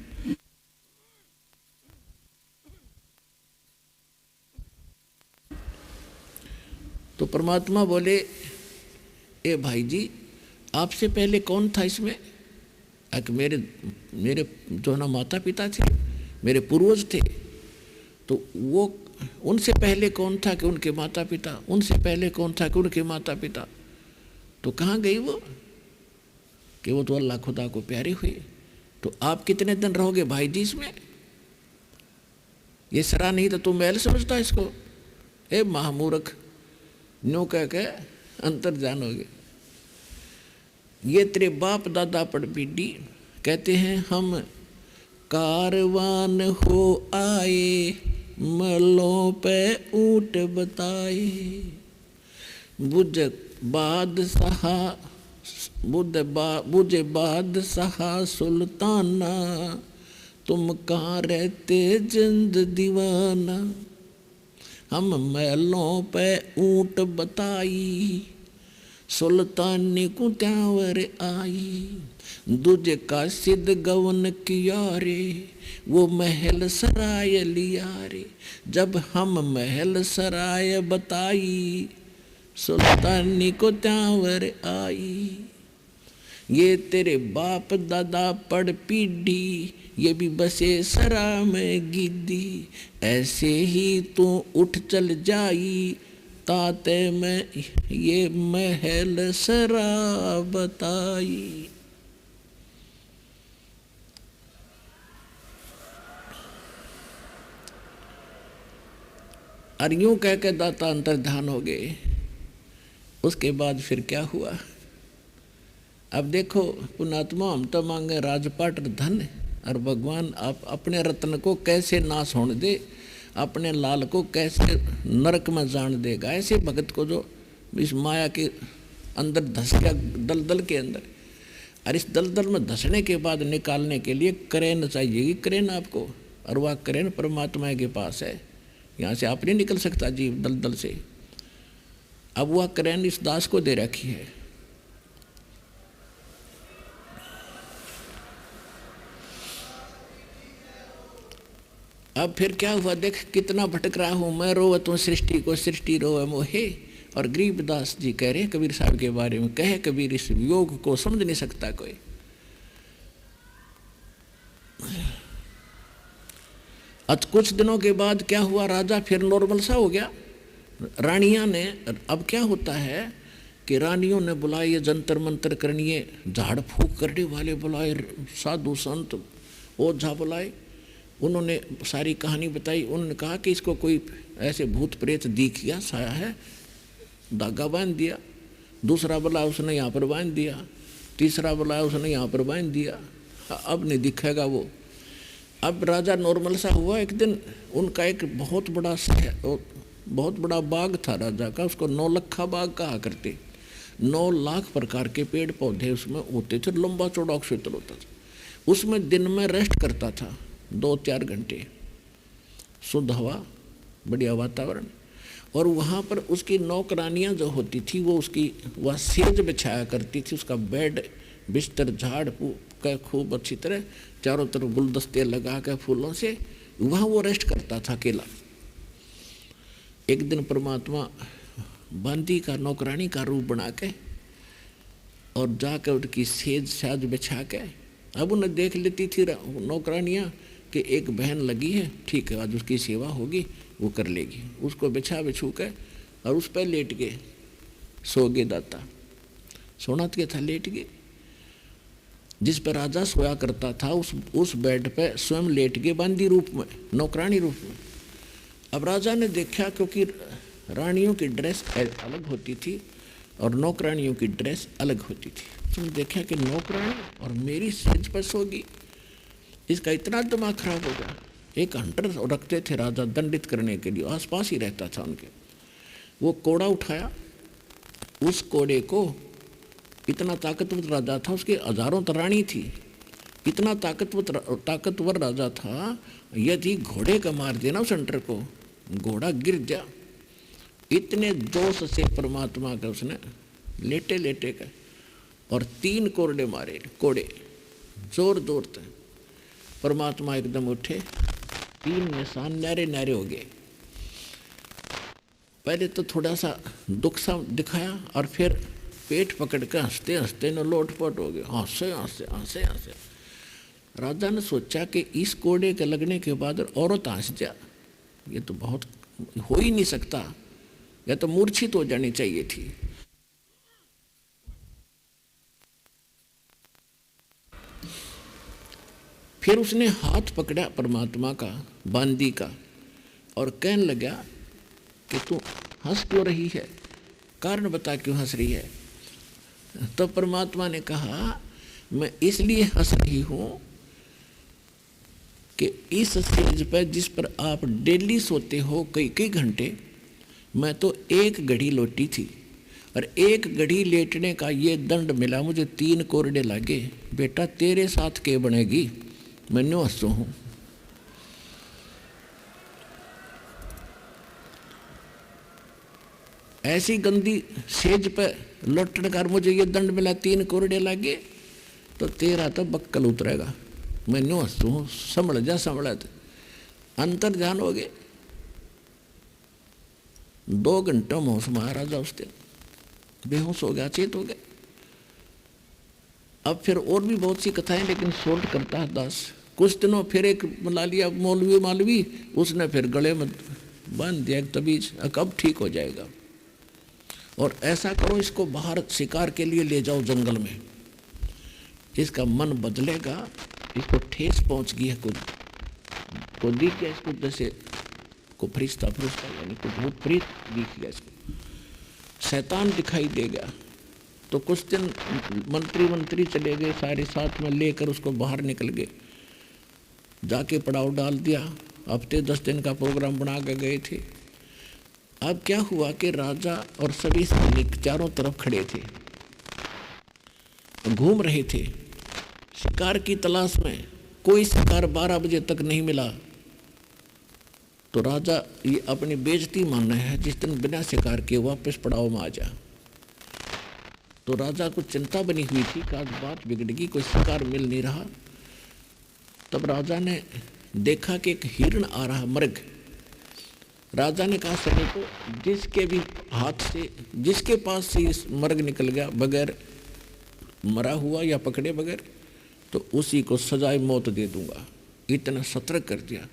Speaker 1: तो परमात्मा बोले, ए भाई जी, आपसे पहले कौन था इसमें? मेरे जो ना माता पिता थे, मेरे पूर्वज थे, तो वो उनसे पहले कौन था कि उनके माता पिता, उनसे पहले कौन था कि उनके माता पिता। तो कहाँ गई वो कि वो तो अल्लाह खुदा को प्यारे हुए। तो आप कितने दिन रहोगे भाई जी इसमें? ये सरा नहीं तो तू महल समझता इसको? ए महामूर्ख, नो कह के अंतर जानोगे। ये तेरे बाप दादा पड़पीडी कहते हैं, हम कारवान हो आए, मलों पे ऊँट बताए, बुझे बादशाह सुल्ताना, तुम कहाँ रहते जिंद दीवाना। हम महलों पे ऊँट बताई, सुल्तानी को त्यावर आई, दूजे का सिद्ध गवन किया रे, वो महल सराय लिया रे। जब हम महल सराय बताई, सुल्तानी को त्यावर आई। ये तेरे बाप दादा पड़ पीढ़ी, ये भी बसे सरा में गिद्दी, ऐसे ही तू उठ चल जाई, ताते में ये महल सरा बताई। और यूं कह के दाता अंतर्धान हो गए। उसके बाद फिर क्या हुआ? अब देखो पुणात्मा, हम तो मांगे राजपाट और धन, और भगवान आप अपने रत्न को कैसे नाश होने दे, अपने लाल को कैसे नरक में जान देगा। ऐसे भगत को जो इस माया के अंदर धस गया, दलदल के अंदर, और इस दलदल में धसने के बाद निकालने के लिए क्रेन चाहिए, क्रेन आपको, और वह क्रेन परमात्मा के पास है। यहाँ से आप नहीं निकल सकता जीव दलदल से। अब वह क्रेन इस दास को दे रखी है। अब फिर क्या हुआ, देख कितना भटक रहा हूँ मैं, रोवत हूँ सृष्टि को, सृष्टि रोवे मोहे। और गरीबदास जी कह रहे कबीर साहब के बारे में, कहे कबीर इस योग को समझ नहीं सकता कोई। कुछ दिनों के बाद क्या हुआ, राजा फिर नॉर्मल सा हो गया। रानियां ने, अब क्या होता है कि रानियों ने बुलाए, ये जंतर मंतर करनिए, झाड़ फूक करने वाले बुलाए, साधु संत ओझा बुलाए। उन्होंने सारी कहानी बताई। उन्होंने कहा कि इसको कोई ऐसे भूत प्रेत दिख गया, साया है, धागा बांध दिया। दूसरा बुलाया, उसने यहाँ पर बांध दिया। तीसरा बुलाया, उसने यहाँ पर बांध दिया। अब नहीं दिखेगा वो। अब राजा नॉर्मल सा हुआ। एक दिन उनका एक बहुत बड़ा बाग था राजा का, उसको 9 लखा बाग कहा करते। 9 लाख प्रकार के पेड़ पौधे उसमें होते थे, लंबा चौड़ा क्षेत्र होता था। उसमें दिन में रेस्ट करता था 2-4 घंटे, शुद्ध हवा, बढ़िया वातावरण। और वहाँ पर उसकी नौकरानियाँ जो होती थी, वो उसकी वह सेज बिछाया करती थी, उसका बेड बिस्तर झाड़ का खूब अच्छी तरह चारों तरफ गुलदस्ते लगा के फूलों से, वहाँ वो रेस्ट करता था अकेला। एक दिन परमात्मा बंदी का, नौकरानी का रूप बना के और जाकर उनकी सेज साज बिछा के, अब उन्हें देख लेती थी नौकरानियाँ कि एक बहन लगी है, ठीक है आज उसकी सेवा होगी, वो कर लेगी। उसको बिछा बिछू के और उस पर लेट गए, सो गए दाता, सोना के था, लेट गए। जिस पर राजा सोया करता था उस बेड पे स्वयं लेट के बांदी रूप में, नौकरानी रूप में। अब राजा ने देखा, क्योंकि रानियों की ड्रेस अलग होती थी और नौकरानियों की ड्रेस अलग होती थी, उसने देखा कि नौकरानी और मेरी सेज पर सोगी। इसका इतना दिमाग खराब हो गया। एक हंटर रखते थे राजा दंडित करने के लिए, आसपास ही रहता था उनके। वो कोड़ा उठाया, उस कोड़े को, इतना ताकतवर राजा था, उसके हजारों रानी थी, इतना ताकतवर राजा था, यदि घोड़े का मार देना उस हंटर को, घोड़ा गिर जा। इतने जोश से परमात्मा का उसने लेटे लेटे का और 3 कोरडे मारे, कोड़े जोर जोर से। परमात्मा एकदम उठे, 3 निशान न्यारे न्यारे हो गए। पहले तो थोड़ा सा दुख सा दिखाया और फिर पेट पकड़ के हंसते हंसते न लोटपोट हो गए, हंसे हंसे हंसे हंसे। राजा ने सोचा कि इस कोड़े के लगने के बाद औरत हंस जा, ये तो बहुत हो ही नहीं सकता, या तो मूर्छित हो जानी चाहिए थी। फिर उसने हाथ पकड़ा परमात्मा का, बांदी का, और कहने लगा कि तू हंस क्यों रही है, कारण बता क्यों हंस रही है। तो परमात्मा ने कहा, मैं इसलिए हंस रही हूं कि इस स्टेज पर जिस पर आप डेली सोते हो कई कई घंटे, मैं तो 1 घड़ी लौटी थी और 1 घड़ी लेटने का ये दंड मिला मुझे, 3 कोरडे लागे। बेटा तेरे साथ के बनेगी, मैं न्यू हंसू हूं। ऐसी गंदी सेज पर लौटने का मुझे ये दंड मिला, 3 कोरडे लागे, तो तेरा तो बक्कल उतरेगा, मैं न्यू हंसू हूं, संभल जा संभल। अंतर ध्यान हो गए। 2 घंटों में होश महाराजा उस दिन बेहोश हो गया, चेत हो गए। अब फिर और भी बहुत सी कथाएं, लेकिन शॉर्ट करता है दास। कुछ दिनों फिर एक बुला लिया मौलवी, उसने फिर गले में बांध दिया एक तबीज, कब ठीक हो जाएगा। और ऐसा करो, इसको बाहर शिकार के लिए ले जाओ जंगल में, इसका मन बदलेगा। इसको ठेस पहुंच गई है, को दिख गया इसको, जैसे को फरिश्ता यानी को भूत प्रेत दिख गया इसको, शैतान दिखाई दे गया। तो कुछ दिन मंत्री चले गए, सारे साथ में लेकर उसको बाहर निकल गए, जाके पड़ाव डाल दिया। हफ्ते 10 दिन का प्रोग्राम बना के गए थे। अब क्या हुआ कि राजा और सभी सैनिक चारों तरफ खड़े थे, घूम रहे थे शिकार की तलाश में। कोई शिकार 12 बजे तक नहीं मिला। तो राजा ये अपनी बेइज्जती मानना है, जिस दिन बिना शिकार के वापस पड़ाव में आ जा। तो राजा को चिंता बनी हुई थी कि आज बात बिगड़ेगी, कोई शिकार मिल नहीं रहा। तब राजा ने देखा कि एक हिरण आ रहा, मृग। राजा ने कहा सैनिकों, जिसके भी हाथ से, जिसके पास से इस मृग निकल गया बगैर मरा हुआ या पकड़े बगैर, तो उसी को सजाए मौत दे दूंगा। इतना सतर्क कर दिया।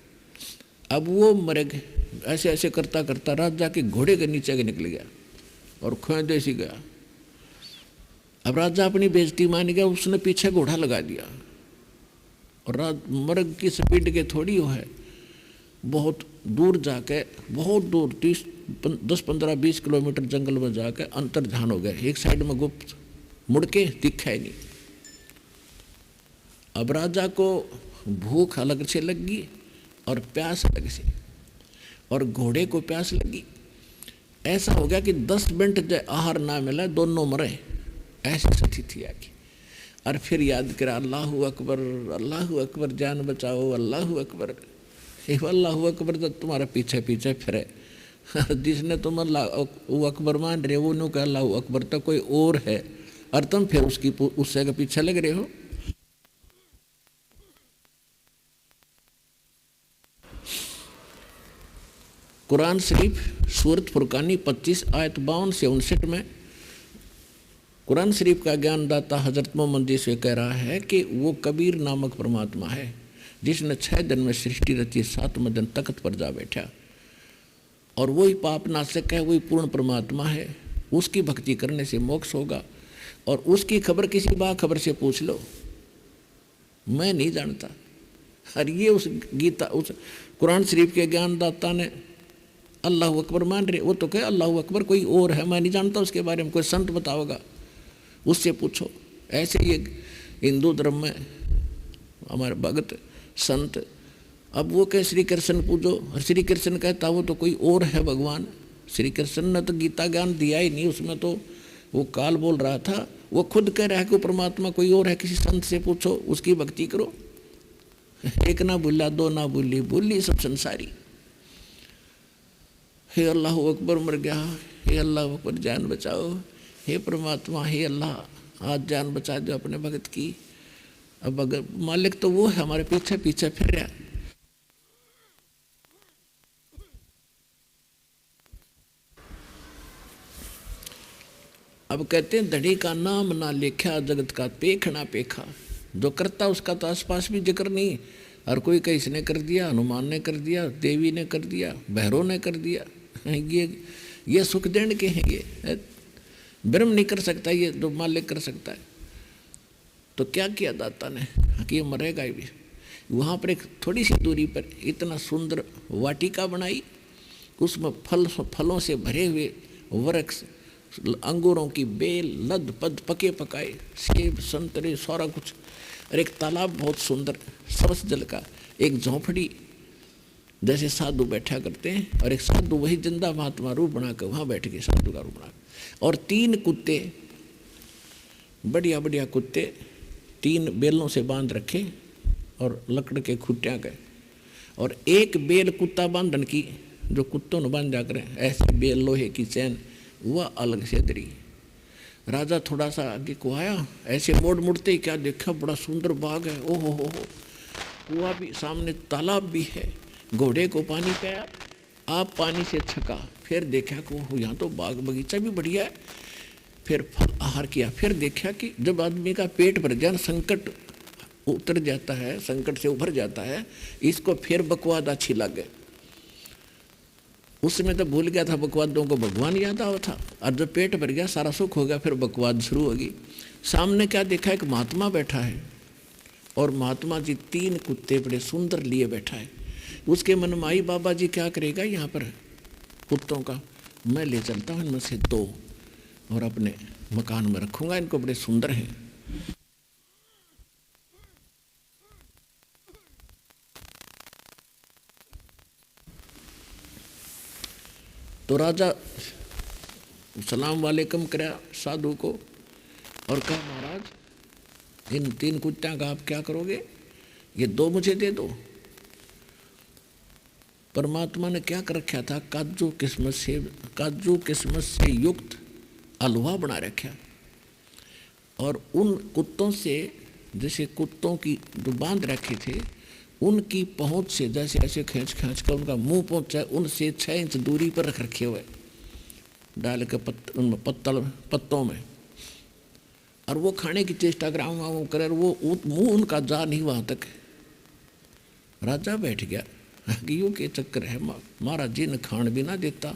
Speaker 1: अब वो मृग ऐसे ऐसे करता करता राजा के घोड़े के नीचे के निकल गया और खोदे सी गया। अब राजा अपनी बेइज्जती मान गया, उसने पीछे घोड़ा लगा दिया और मृग की स्पीड के थोड़ी हो है, बहुत दूर जाके, बहुत दूर 10-15-20 किलोमीटर जंगल में जाके अंतर ध्यान हो गया। एक साइड में गुप्त मुड़ के दिखा ही नहीं। अब राजा को भूख अलग से लगी और प्यास अलग से, और घोड़े को प्यास लगी। ऐसा हो गया कि 10 मिनट आहार ना मिला, दोनों मरे। ऐसी स्थिति आ गई। और फिर याद करा, अल्लाहु अकबर, जान बचाओ, अल्लाहु अकबर। अल्लाहु अकबर तो तुम्हारा पीछे पीछे फिरे। जिसने तुम अल्लाहु अकबर मान रहे हो, वो नु कहा अल्लाहु अकबर तो कोई और है, और तुम फिर उससे के पीछे लग रहे हो। कुरान शरीफ सूरत फुरकानी 25 आयत 52 से 59 में कुरान शरीफ का ज्ञानदाता हजरत मोहम्मद से कह रहा है कि वो कबीर नामक परमात्मा है, जिसने 6 दिन में सृष्टि रची, 7वें दिन तख्त पर जा बैठा। और वही पाप नाशक है, वही पूर्ण परमात्मा है। उसकी भक्ति करने से मोक्ष होगा। और उसकी खबर किसी बाखबर से पूछ लो, मैं नहीं जानता। और ये उस गीता उस कुरान शरीफ के ज्ञानदाता ने अल्लाह अकबर मान रहे, वो तो कहे अल्लाह अकबर कोई और है, मैं नहीं जानता उसके बारे में, कोई संत बताओगा उससे पूछो। ऐसे ये हिंदू धर्म में हमारे भगत संत, अब वो कहे श्री कृष्ण पूजो, और श्री कृष्ण कहता वो तो कोई और है भगवान। श्री कृष्ण ने तो गीता ज्ञान दिया ही नहीं, उसमें तो वो काल बोल रहा था, वो खुद कह रहा है कि परमात्मा कोई और है, किसी संत से पूछो, उसकी भक्ति करो। एक ना भूला दो ना भूली, भूली सब संसारी। हे अल्लाह अकबर मर गया, हे अल्लाह अकबर जान बचाओ, हे परमात्मा, हे अल्लाह आज जान बचा दो अपने भगत की। अब अगर मालिक तो वो है, हमारे पीछे पीछे फिर रहा है। अब कहते हैं धड़ी का नाम ना लेख्या, जगत का पेख ना पेखा। जो करता उसका तो आसपास भी जिक्र नहीं, और कोई कहीं इसने कर दिया, हनुमान ने कर दिया, देवी ने कर दिया, भैरव ने कर दिया। ये सुख देने के हैं, ये ब्रह्म नहीं कर सकता, ये जो मालिक कर सकता है। तो क्या किया दाता ने कि ये मरेगा ही भी। वहाँ पर एक थोड़ी सी दूरी पर इतना सुंदर वाटिका बनाई, उसमें फलों से भरे हुए वृक्ष, अंगूरों की बेल, लद पद पके पकाए, सेब संतरे सारा कुछ, और एक तालाब बहुत सुंदर सरस जल का, एक झोंपड़ी जैसे साधु बैठा करते हैं, और एक साधु वही जिंदा महात्मा रूप बनाकर वहाँ बैठ के साधु का रूप बना, और 3 कुत्ते, बढ़िया बढ़िया कुत्ते 3 बेलों से बांध रखे और लकड़ के खुट्टियाँ गए, और एक बेल कुत्ता बांधन की जो कुत्तों ने बांध जा करें, ऐसी बेल लोहे की चैन वह अलग से दरी। राजा थोड़ा सा आगे को आया, ऐसे मुड़ते ही क्या देखा, बड़ा सुंदर बाग है, ओहो हो, कुआं भी सामने, तालाब भी है, घोड़े को पानी पाया, आप पानी से छका, फिर देखा कि यहाँ तो बाग बगीचा भी बढ़िया है, फिर फल आहार किया, फिर देखा कि जब आदमी का पेट भर जाए, संकट उतर जाता है, संकट से उभर जाता है, इसको फिर बकवाद अच्छी लगे। उसमें तो भूल गया था बकवादों को, भगवान याद आवा था, और जब पेट भर गया, सारा सुख हो गया, फिर बकवाद शुरू होगी। सामने क्या देखा, एक महात्मा बैठा है, और महात्मा जी 3 कुत्ते बड़े सुंदर लिए बैठा है। उसके मन में आई, बाबा जी क्या करेगा यहाँ पर कुत्तों का, मैं ले चलता हूँ इनमें से 2 और अपने मकान में रखूँगा, इनको बड़े सुंदर हैं। तो राजा सलाम वालेकुम कराया साधु को, और कहा महाराज इन 3 कुत्तों का आप क्या करोगे, ये 2 मुझे दे दो। परमात्मा ने क्या कर रखा था, काजू किस्मत से युक्त हलवा बना रखा, और उन कुत्तों से, जैसे कुत्तों की जो बांध रखे थे, उनकी पहुंच से जैसे ऐसे खींच कर उनका मुंह पहुंचा, उनसे 6 इंच दूरी पर रख रखे हुए डाल के उनमें पत्तों में, और वो खाने की चेष्टा कराऊंगा करे, वो मुंह उनका जा नहीं वहाँ तक। राजा बैठ गया, गियों के चक्कर है, महाराज जी ने खान भी ना देता,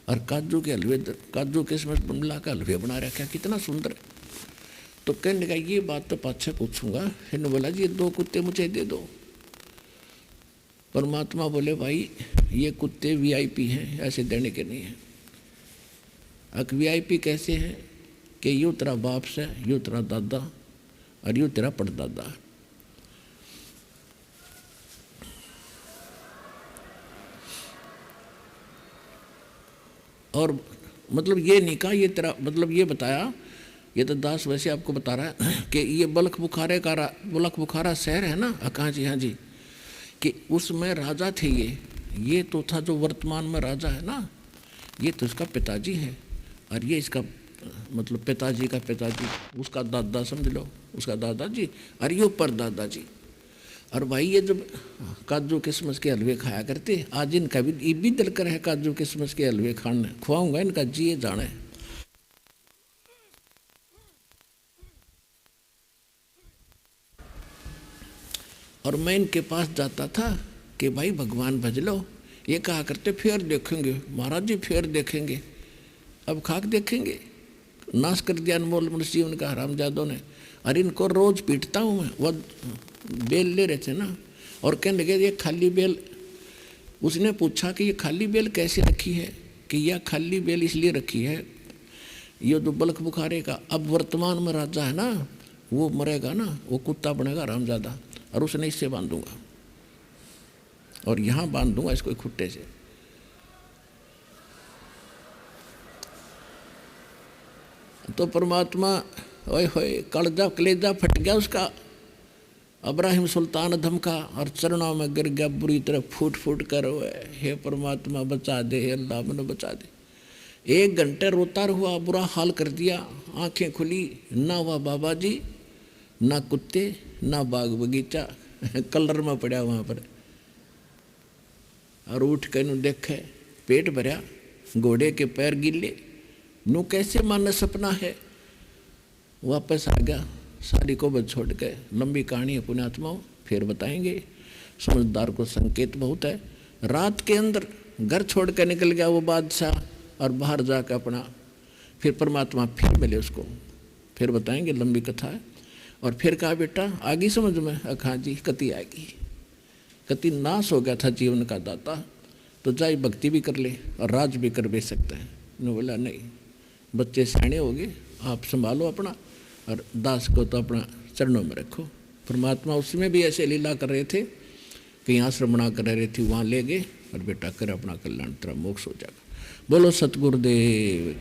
Speaker 1: और काजू के हलवे, काजू किस्मत मिला के हलवे बना रखा, कितना सुंदर। तो कहने लगा ये बात तो पाछे पूछूंगा। इन्होंने बोला जी 2 कुत्ते मुझे दे दो। परमात्मा बोले भाई ये कुत्ते वीआईपी हैं, ऐसे देने के नहीं हैं। अब वीआईपी कैसे हैं कि यूँ तेरा बाप से, यूँ तेरा दादा, और यूँ तेरा परदादा। और मतलब ये नहीं कहा ये तेरा, मतलब ये बताया, ये तो दास वैसे आपको बता रहा है कि ये बलख बुखारा शहर है ना, कहाँ जी, हाँ जी, कि उसमें राजा थे ये तो था जो वर्तमान में राजा है ना, ये तो इसका पिताजी है, और ये इसका मतलब पिताजी का पिताजी, उसका दादा समझ लो, उसका दादाजी, और ये ऊपर दादाजी। और भाई ये जब काजू किस्मस के हलवे खाया करते, आज इनका भी दिल कर है काजू किस्मस के हलवे खाने, खुआऊंगा इनका जिए जाने। और मैं इनके पास जाता था कि भाई भगवान भज लो, ये कहा करते फिर देखेंगे महाराज जी, फिर देखेंगे। अब खाक देखेंगे, नाश कर दिया अनमोल मनुष्य जीवन का हरामजादों ने। और इनको रोज पीटता हूँ मैं। वह बेल ले रहे थे ना, और कहने लगे ये खाली बेल। उसने पूछा कि ये खाली बेल कैसे रखी है? कि यह खाली बेल इसलिए रखी है, ये तो बल्क बुखारे का, अब वर्तमान में राजा है ना, वो मरेगा ना, वो कुत्ता बनेगा हरामजादा, और उसने इससे बांधूंगा और यहाँ बांध दूंगा इसको खुट्टे से। तो परमात्मा ओए होए कलजा कलेजा फट गया उसका। अब्राहिम सुल्तान धमका और चरणों में गिर गया, बुरी तरह फूट फूट कर रोए, हे परमात्मा बचा दे, हे अल्लाह मैंने बचा दे। 1 घंटे रोता हुआ, बुरा हाल कर दिया। आंखें खुली, ना हुआ बाबा जी, ना कुत्ते, ना बाग बगीचा, कलर में पड़ा वहाँ पर। और उठ के नू देखे, पेट भरा, घोड़े के पैर गिले, नू कैसे माने सपना है। वापस आ गया, सारी को बच छोड़ के। लंबी कहानी है पुण्यात्माओं, फिर बताएंगे। समझदार को संकेत बहुत है। रात के अंदर घर छोड़ के निकल गया वो बादशाह, और बाहर जाकर अपना फिर परमात्मा फिर मिले उसको, फिर बताएंगे, लंबी कथा है। और फिर कहा बेटा आगी समझ में? हाँ जी, कति आएगी। कति नाश हो गया था जीवन का दाता, तो जाए भक्ति भी कर ले और राज भी कर बेच सकते हैं। उन्होंने बोला नहीं, बच्चे सियाने हो गए, आप संभालो अपना, और दास को तो अपना चरणों में रखो। परमात्मा उसमें भी ऐसे लीला कर रहे थे, कहीं आश्रम बना कर रहे थे, वहाँ ले गए और बेटा कर अपना कल्याण, तेरा मोक्ष हो जाएगा। बोलो सतगुरुदेव।